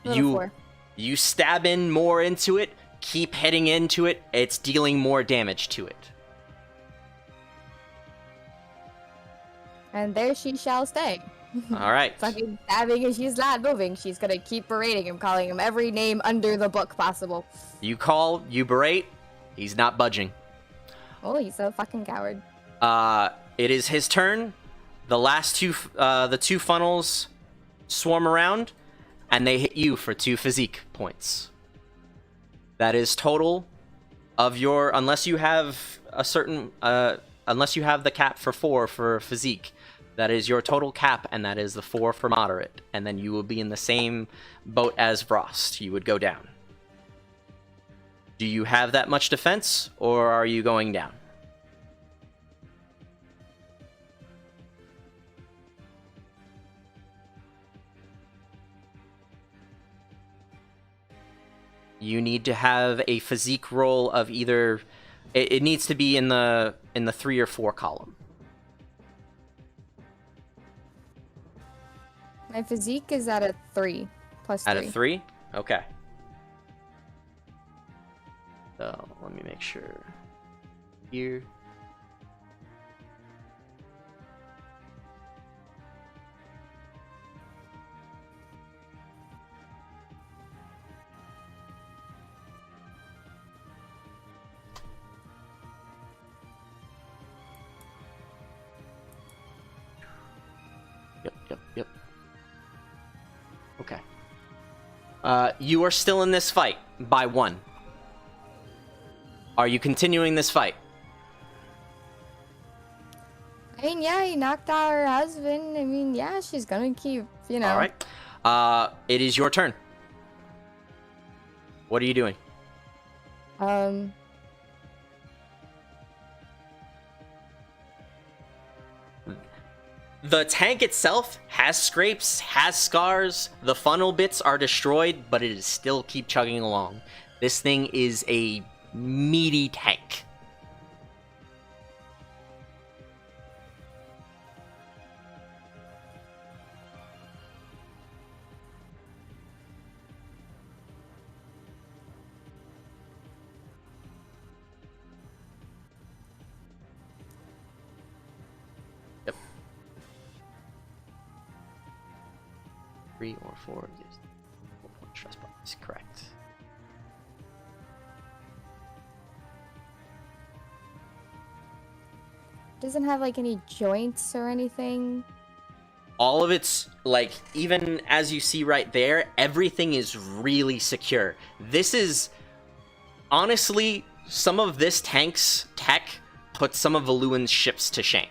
You stab in more into it, keep hitting into it, it's dealing more damage to it. And there she shall stay. Alright. Fucking stabbing and she's not moving. She's gonna keep berating him, calling him every name under the book possible. You call, you berate, he's not budging. Oh, he's a fucking coward. It is his turn. The two funnels swarm around, and they hit you for 2 physique points. That is total of your, unless you have a certain, unless you have the cap for 4 for physique, That is your total cap, and that is the 4 for moderate. And then you will be in the same boat as Frost. You would go down. Do you have that much defense, or are you going down? You need to have a physique roll of either... It needs to be in the 3 or 4 column. My physique is at a 3. Plus 3. At a 3? Okay. So, let me make sure. Here. Yep. Okay. You are still in this fight by 1. Are you continuing this fight? I mean, yeah, he knocked out her husband. I mean, yeah, she's gonna keep, you know. All right. It is your turn. What are you doing? The tank itself has scrapes, has scars. The funnel bits are destroyed, but it is still keep chugging along. This thing is a meaty tank. Yep. 3 or 4 is 4 point stress box, correct. Doesn't have like any joints or anything. All of it's, like, even as you see right there, everything is really secure. This is, honestly, some of this tank's tech puts some of Valuan's ships to shame.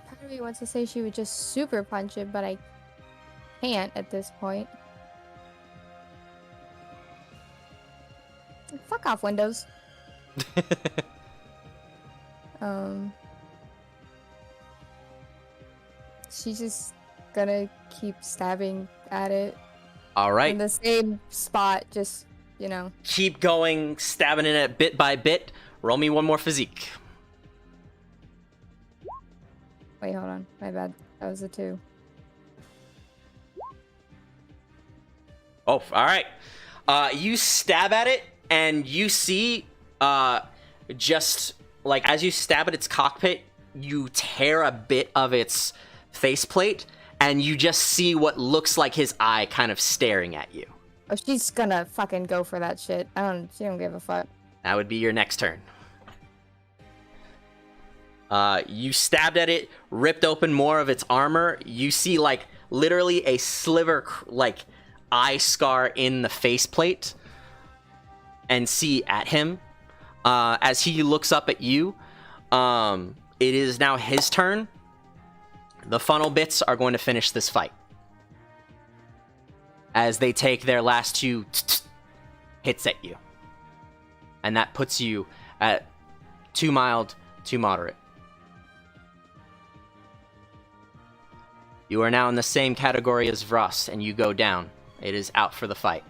Part of me wants to say she would just super punch it, but I can't at this point. Fuck off, Windows. She's just gonna keep stabbing at it All right. in the same spot, just, you know. Keep going, stabbing in it bit by bit. Roll me one more physique. Wait, hold on. My bad. That was a 2. Oh, all right. You stab at it, and you see, just like as you stab at its cockpit, you tear a bit of its faceplate, and you just see what looks like his eye kind of staring at you. Oh, she's gonna fucking go for that shit. She don't give a fuck. That would be your next turn. You stabbed at it, ripped open more of its armor. You see, like, literally a sliver, like, eye scar in the faceplate, and see at him. As he looks up at you, it is now his turn. The funnel bits are going to finish this fight, as they take their last 2 hits at you. And that puts you at 2 mild, 2 moderate. You are now in the same category as Vross, and you go down. It is out for the fight.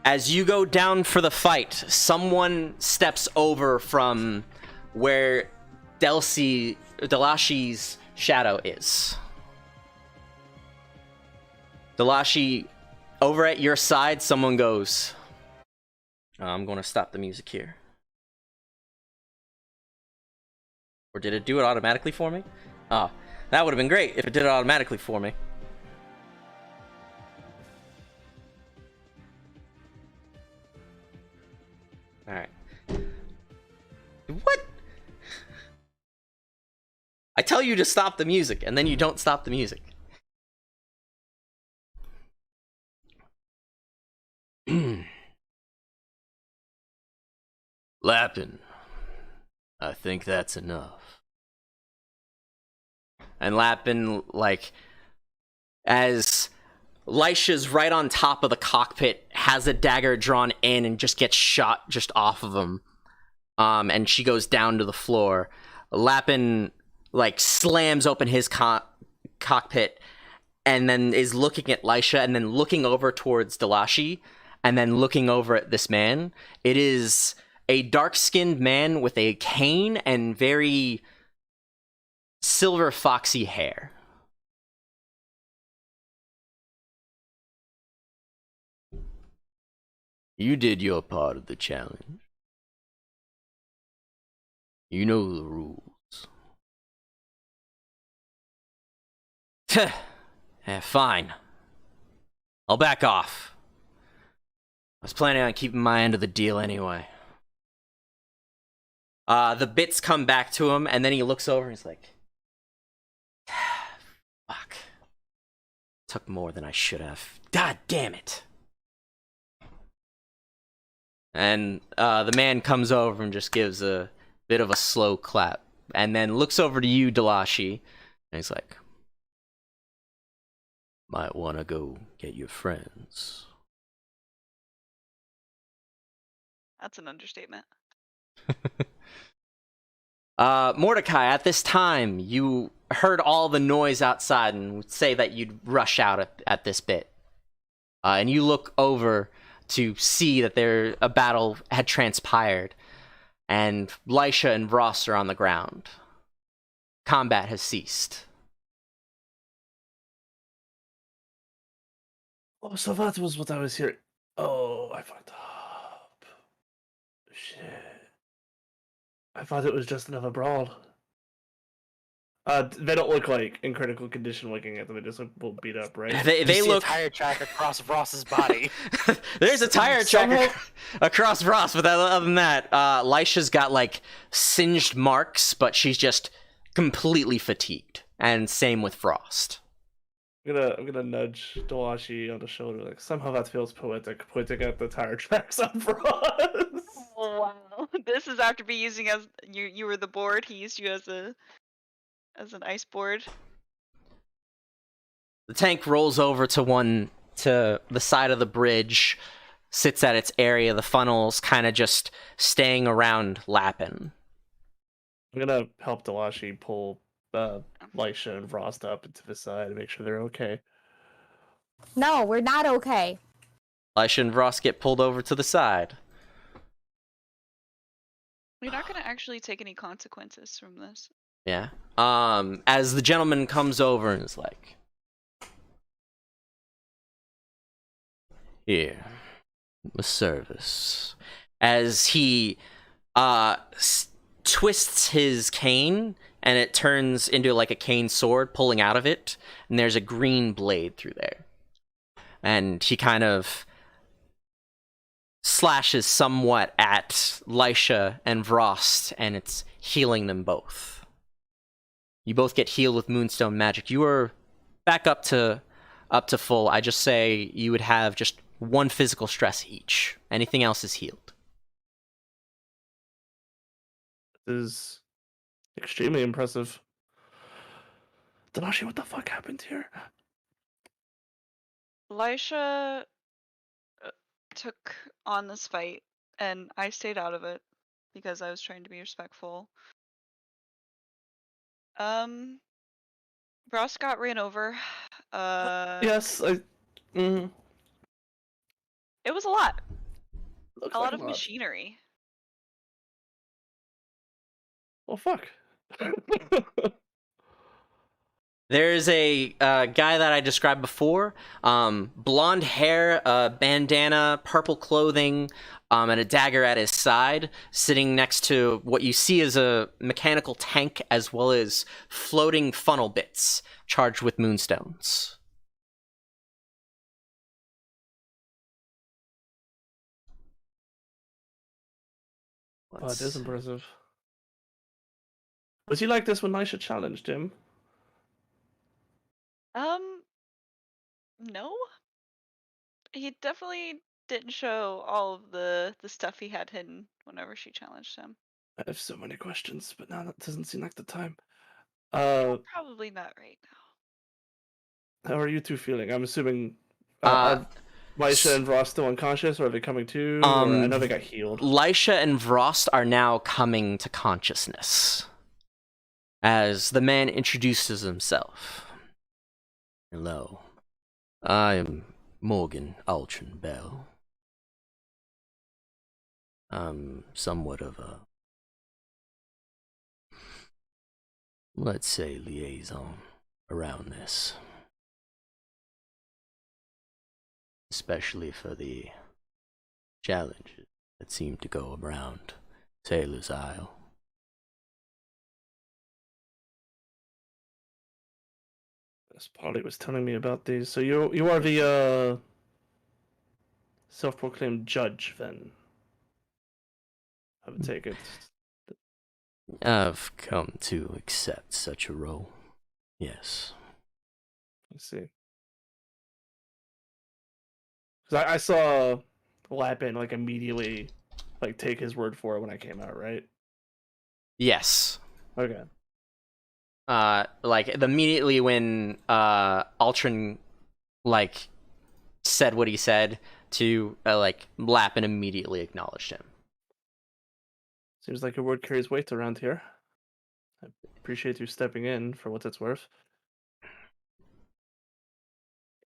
As you go down for the fight, someone steps over from where Delashi's shadow is. Delashi, over at your side, someone goes, I'm going to stop the music here. Or did it do it automatically for me? Oh, that would have been great if it did it automatically for me. Alright. What? I tell you to stop the music, and then you don't stop the music. Lappin'. I think that's enough. And Lappin, like, as Lisha's right on top of the cockpit, has a dagger drawn in and just gets shot just off of him. And she goes down to the floor. Lappin, like, slams open his cockpit and then is looking at Lisha and then looking over towards Delashi and then looking over at this man. It is a dark-skinned man with a cane and very silver foxy hair. You did your part of the challenge. You know the rules. Yeah, fine. I'll back off. I was planning on keeping my end of the deal anyway. The bits come back to him, and then he looks over and he's like, fuck. Took more than I should have. God damn it. And the man comes over and just gives a bit of a slow clap, and then looks over to you, Delashi, and he's like, might want to go get your friends. That's an understatement. Mordecai, at this time, you heard all the noise outside and would say that you'd rush out at this bit. And you look over to see that a battle had transpired, and Lisha and Ross are on the ground. Combat has ceased. Oh, so that was what I was hearing. Oh, I fucked up. Shit. I thought it was just another brawl. They don't look like in critical condition looking at them. They just look a little beat up, right? They look a tire track across Ross's body. There's a tire track across Ross, but other than that, Lisha's got like singed marks, but she's just completely fatigued. And same with Frost. I'm gonna nudge Delashi on the shoulder, like, somehow that feels poetic, pointing at the tire tracks on Frost. Oh wow! This is after be using as you were the board. He used you as an ice board. The tank rolls over to the side of the bridge, sits at its area. The funnel's kind of just staying around Lappin. I'm gonna help Delashi pull Lisha and Frost up into the side and make sure they're okay. No, we're not okay. Lisha and Frost get pulled over to the side. We're not gonna actually take any consequences from this. Yeah. As the gentleman comes over and is like, here, a service. As he twists his cane, and it turns into like a cane sword pulling out of it, and there's a green blade through there. And he kind of slashes somewhat at Lisha and Vrost, and it's healing them both. You both get healed with Moonstone magic. You are back up to full. I just say you would have just one physical stress each. Anything else is healed. This is extremely impressive. Delashi, what the fuck happened here? Lisha took on this fight, and I stayed out of it because I was trying to be respectful. Ross got ran over. Yes, It It was a lot. looks A like lot of machinery. Well, fuck. There's a guy that I described before. Blonde hair, bandana, purple clothing, and a dagger at his side, sitting next to what you see as a mechanical tank, as well as floating funnel bits charged with moonstones. Oh, it is impressive. Was he like this when Nisha challenged him? No. He definitely didn't show all of the stuff he had hidden whenever she challenged him. I have so many questions, but now that doesn't seem like the time. Probably not right now. How are you two feeling? I'm assuming Uh, are Lisha and Vrost still unconscious, or are they coming to? Or I know they got healed. Lisha and Vrost are now coming to consciousness as the man introduces himself. Hello, I am Morgan Altrin Bell. I'm somewhat of a, let's say, liaison around this. Especially for the challenges that seem to go around Sailor's Isle. As Polly was telling me about these. So you are the self-proclaimed judge, then? I would take it. I've come to accept such a role. Yes. I see. Because I saw Lapin like immediately like take his word for it when I came out, right? Yes. Okay. Like immediately when Altrin like said what he said to like Lapin immediately acknowledged him. Seems like your word carries weight around here. I appreciate you stepping in for what it's worth.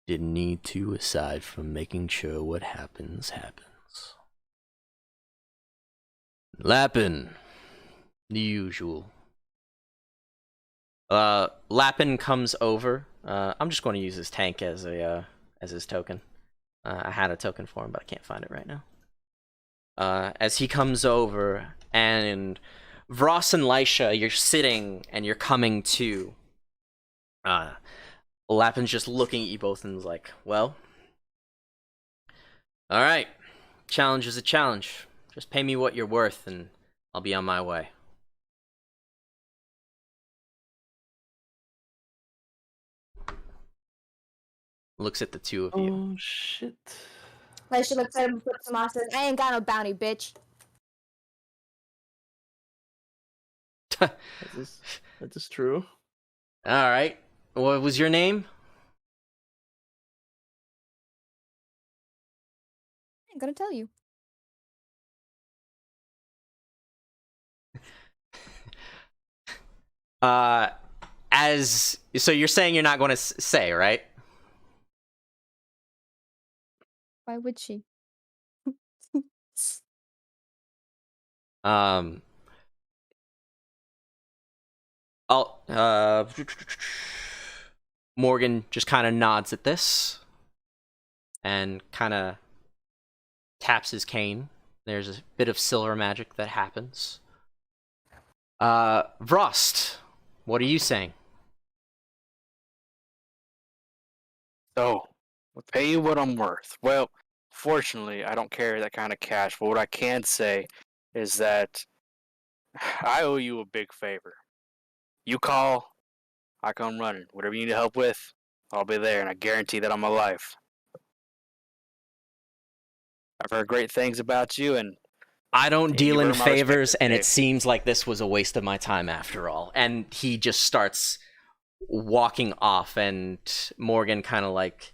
Didn't need to, aside from making sure what happens happens. Lapin, the usual. Lapin comes over. I'm just going to use his tank as a as his token. I had a token for him, but I can't find it right now. As he comes over, and Vross and Lisha, you're sitting and you're coming to. Lapin's just looking at you both and is like, well, alright. Challenge is a challenge. Just pay me what you're worth and I'll be on my way. Looks at the two of you. Oh shit. Lisha looks at him and flips him off and says, I ain't got no bounty, bitch. That is true. Alright. What was your name? I'm gonna tell you. So you're saying you're not going to say, right? Why would she? I'll Morgan just kind of nods at this and kind of taps his cane. There's a bit of silver magic that happens. Vrost, what are you saying? So, I'll pay you what I'm worth. Well, fortunately, I don't carry that kind of cash, but what I can say is that I owe you a big favor. You call, I come running. Whatever you need help with, I'll be there, and I guarantee that I'm alive. I've heard great things about you, and I don't deal you in earn my respect favors, and today. it seems like this was a waste of my time after all. And he just starts walking off, and Morgan kind of like...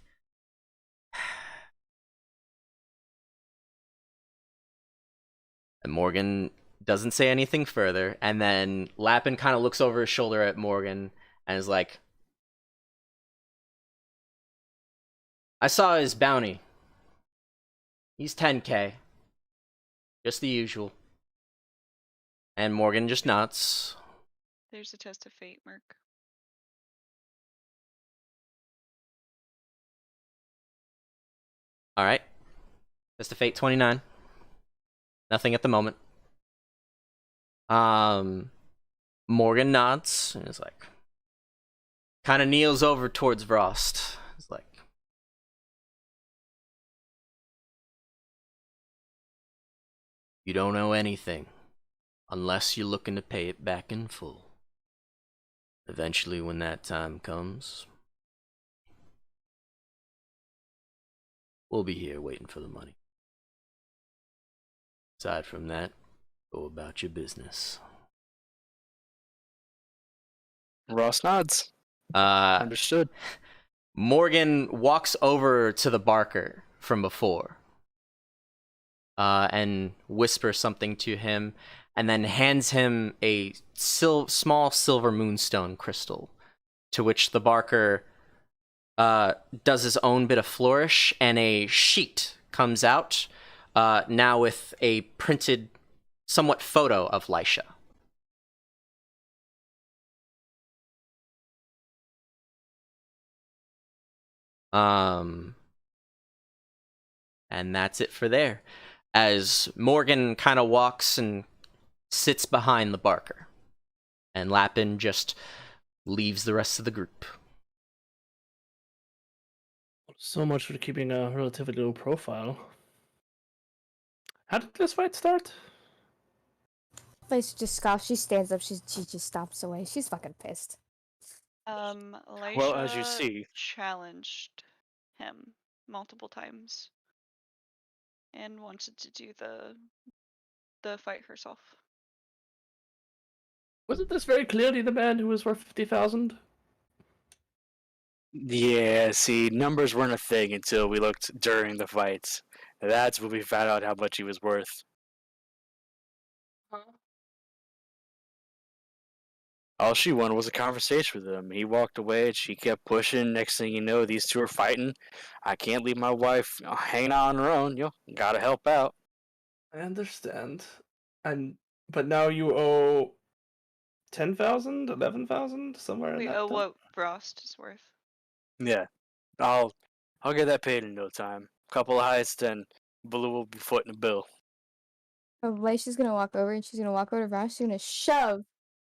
And Morgan doesn't say anything further, and then Lapin kind of looks over his shoulder at Morgan and is like, I saw his bounty. He's 10k. Just the usual. And Morgan just nods. There's a test of fate, Merc. Alright. That's the fate 29. Nothing at the moment. Morgan nods and is like, kind of kneels over towards Vrost. He's like, you don't owe anything unless you're looking to pay it back in full. Eventually, when that time comes, we'll be here waiting for the money. Aside from that, go about your business. Ross nods. Uh, Understood. Morgan walks over to the Barker from before and whispers something to him, and then hands him a small silver moonstone crystal, to which the Barker does his own bit of flourish, and a sheet comes out, now with a printed, somewhat photo of Lisha. And that's it for there. As Morgan kind of walks and sits behind the Barker, and Lappin just leaves the rest of the group. So much for keeping a relatively low profile. How did this fight start? Laisha just scoffs. She stands up. She just stomps away. She's fucking pissed. Elisha as you see- challenged him multiple times and wanted to do the fight herself. Wasn't this very clearly the man who was worth 50,000? Yeah, see, numbers weren't a thing until we looked during the fights. That's when we found out how much he was worth. All she wanted was a conversation with him. He walked away and she kept pushing. Next thing you know, these two are fighting. I can't leave my wife hanging out on her own. Gotta help out. I understand. But now you owe 10,000, 11,000, somewhere in We that. owe what Frost is worth. Yeah, I'll get that paid in no time. Couple of heists and Blue will be footing the bill. So Laisha's gonna walk over and she's gonna walk over to Ross. She's gonna shove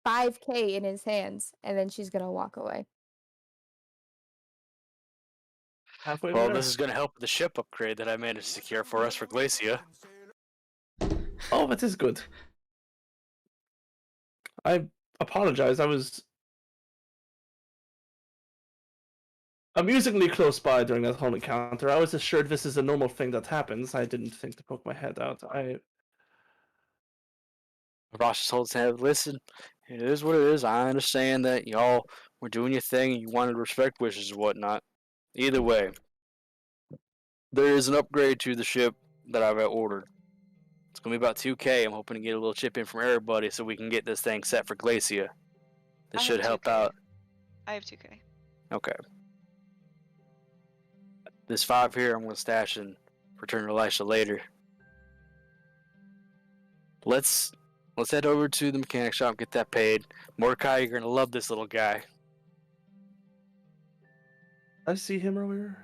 5K in his hands, and then she's gonna walk away. Halfway Well, there. this is gonna help with the ship upgrade that I managed to secure for us for Glacia. Oh, that is good. I apologize. I was amusingly close by during that whole encounter. I was assured this is a normal thing that happens. I didn't think to poke my head out. Ross just holds his head. Listen, it is what it is. I understand that y'all were doing your thing and you wanted to respect wishes and whatnot. Either way, there is an upgrade to the ship that I've ordered. It's gonna be about 2K. I'm hoping to get a little chip in from everybody so we can get this thing set for Glacia. This I should have help 2K. out. I have 2K. Okay. This 5 here I'm gonna stash and return to Elisha later. Let's head over to the mechanic shop, get that paid. Mordecai, you're gonna love this little guy. I see him earlier.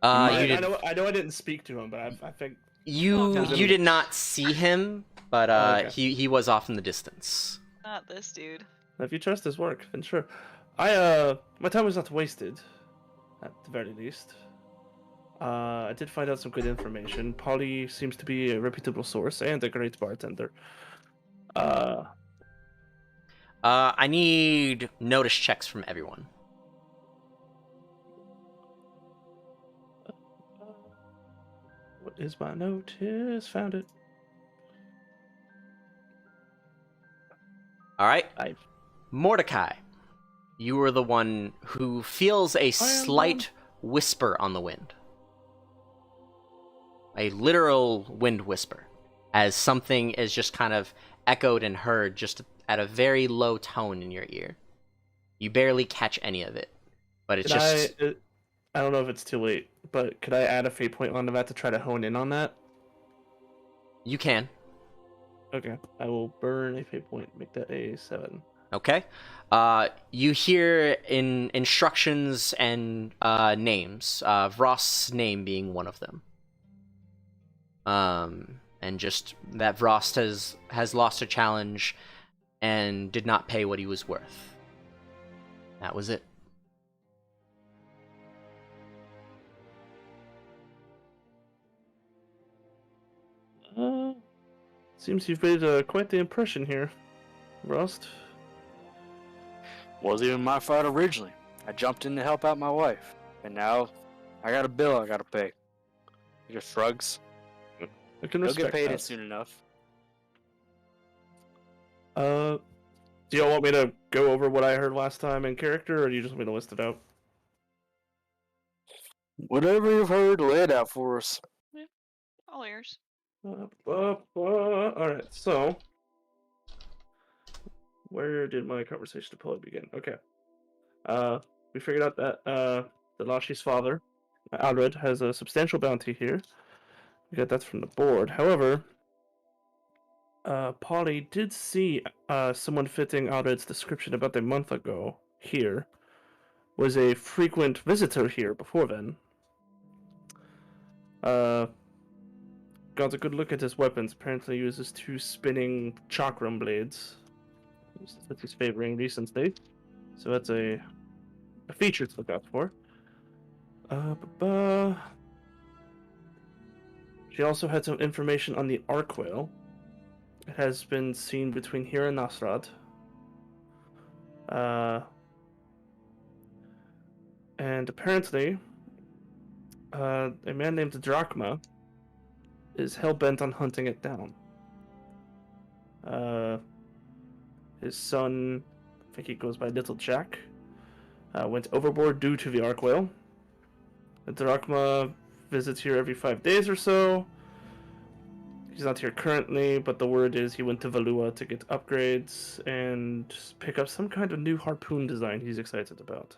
You I did, know I didn't speak to him, but I think you did not see him, but Okay. he was off in the distance. Not this dude. if you trust his work, then sure. My time was not wasted, at the very least. I did find out some good information. Polly seems to be a reputable source and a great bartender. I need notice checks from everyone. What is my notice? Found it. All right, I Mordecai, you were the one who feels a slight whisper on the wind. A literal wind whisper, as something is just kind of echoed and heard just at a very low tone in your ear. You barely catch any of it, but it's just... I don't know if it's too late, but could I add a fate point onto that to try to hone in on that? You can. Okay, I will burn a fate point, make that a 7. Okay. You hear in instructions and names, Ross's name being one of them. And and just that Vrost has lost a challenge and did not pay what he was worth. That was it. Seems you've made quite the impression here, Rust. Wasn't even my fault originally. I jumped in to help out my wife, and now I got a bill I gotta pay. He just shrugs. I can He'll respect get paid that. it soon enough. Do y'all want me to go over what I heard last time in character, or do you just want me to list it out? Whatever you've heard, lay it out for us. All ears. Alright, so... Where did my conversation probably begin? Okay. We figured out that Delashi's father, Alred, has a substantial bounty here. We got that from the board. However, Polly did see someone fitting Alred's description about a month ago here. Was a frequent visitor here before then. Got a good look at his weapons. Apparently uses 2 spinning chakram blades. That's what he's favoring recently. So that's a feature to look out for. She also had some information on the Arc Whale. It has been seen between here and Nasrad. And apparently, a man named Drachma is hell-bent on hunting it down. His son, I think he goes by Little Jack, went overboard due to the Arc Whale. The Drachma visits here every 5 days or so. He's not here currently, but the word is he went to Valua to get upgrades and pick up some kind of new harpoon design he's excited about.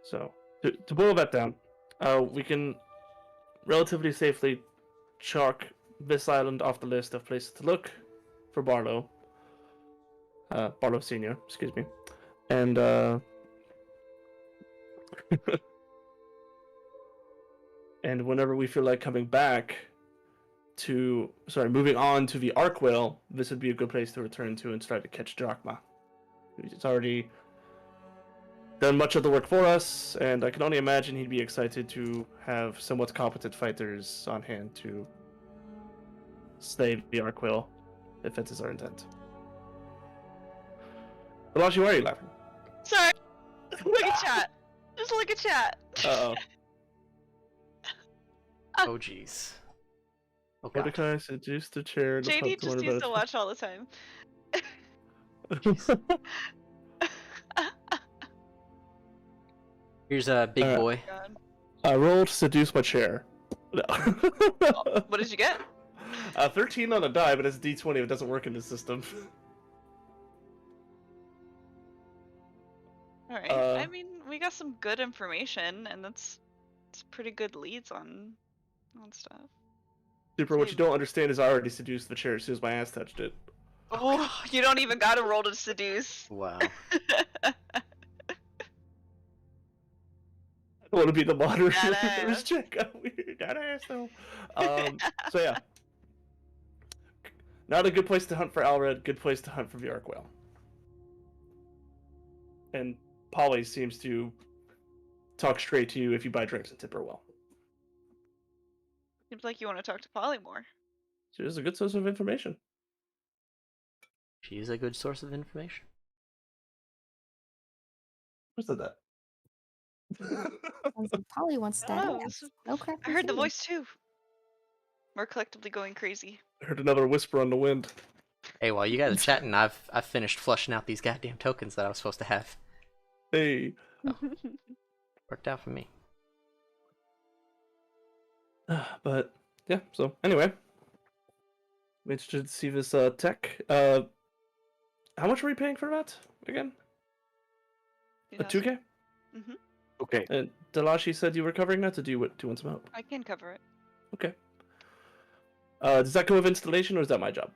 So, to boil that down, we can relatively safely chalk this island off the list of places to look for Barlow. Barlow Sr., excuse me. And, and whenever we feel like coming back moving on to the Arc Whale, this would be a good place to return to and start to catch Drachma. He's already done much of the work for us, and I can only imagine he'd be excited to have somewhat competent fighters on hand to slay the Arc Whale, if that is our intent. Elashi, why are you laughing? Sorry. Look at chat. Just look at chat. Uh-oh. Oh, jeez. Oh, God. Mordecai seduced the chair. JD just used to watch all the time. Here's a big boy. God. I rolled seduce my chair. No. What did you get? 13 on a die, but it's D20 if it doesn't work in the system. Alright, I mean, we got some good information, and it's pretty good leads on stuff. Super, what you don't understand is I already seduced the chair as soon as my ass touched it. Oh, you don't even gotta roll to seduce. Wow. I don't want to be the moderator. That This ass. chick got weird. That ass though. So yeah. Not a good place to hunt for Alred, good place to hunt for the Arc Whale. And Polly seems to talk straight to you if you buy drinks and tip her well. Seems like you want to talk to Polly more. She is a good source of information. She is a good source of information. Who said that? Sounds like Polly wants that Oh, ass. Okay. I heard the voice too. We're collectively going crazy. I heard another whisper on the wind. Hey, while you guys are chatting, I've finished flushing out these goddamn tokens that I was supposed to have. Hey. Worked out for me. But yeah, so anyway, I'm interested to see this tech. How much are we paying for that again? A 2K? Mm-hmm. Okay. And Delashi said you were covering that, or do you want some help? I can cover it. Okay. Does that come with installation, or is that my job?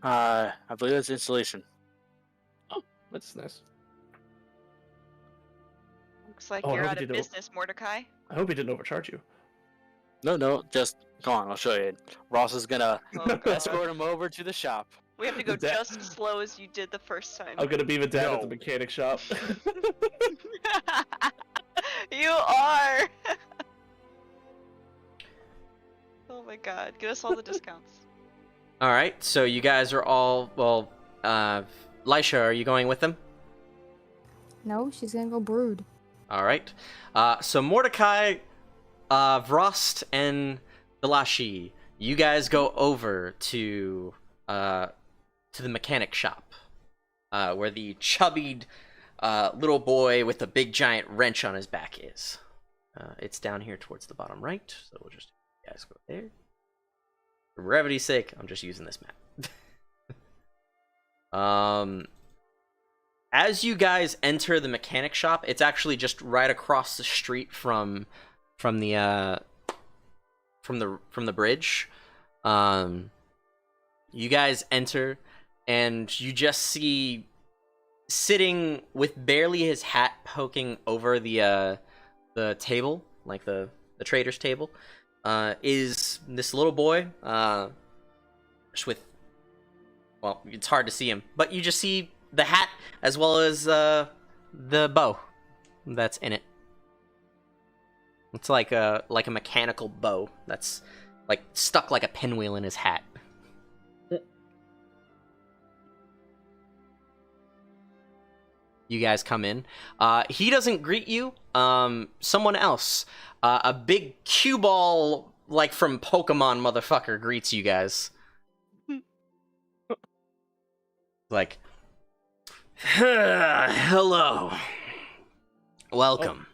I believe that's installation. That's nice. Looks like Oh, I you're hope out you of didn't business, Mordecai. I hope he didn't overcharge you. No, just come on, I'll show you. Ross is gonna Oh, God. escort him over to the shop. We have to go That- just as slow as you did the first time. I'm gonna be the dad at the No. mechanic shop. You are! Oh my god, give us all the discounts. All right, so you guys are all well. Lisha, are you going with them? No, she's gonna go brood. All right. So Mordecai, Vrost, and Delashi, you guys go over to the mechanic shop, where the chubbied little boy with a big giant wrench on his back is. It's down here towards the bottom right, so we'll just you guys go there. For brevity's sake, I'm just using this map. As you guys enter the mechanic shop, it's actually just right across the street from the bridge. You guys enter, and you just see sitting with barely his hat poking over the table, like the trader's table, is this little boy, just with, well, it's hard to see him, but you just see the hat as well as the bow that's in it. It's like a mechanical bow that's like stuck like a pinwheel in his hat. You guys come in. He doesn't greet you. Someone else, a big cue ball like from Pokemon motherfucker greets you guys. Like, hello, welcome.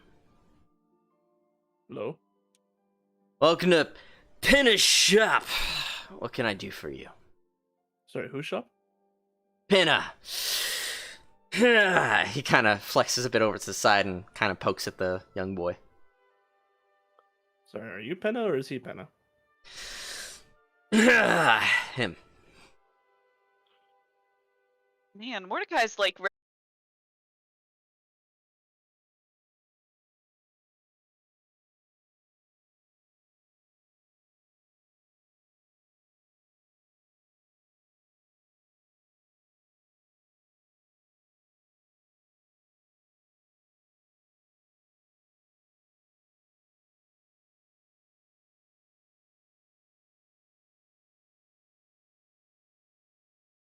Hello. Welcome to Pinna's shop. What can I do for you? Sorry, whose shop? Pinna. He kind of flexes a bit over to the side and kind of pokes at the young boy. Sorry, are you Penna or is he Penna? Him. Man, Mordecai's like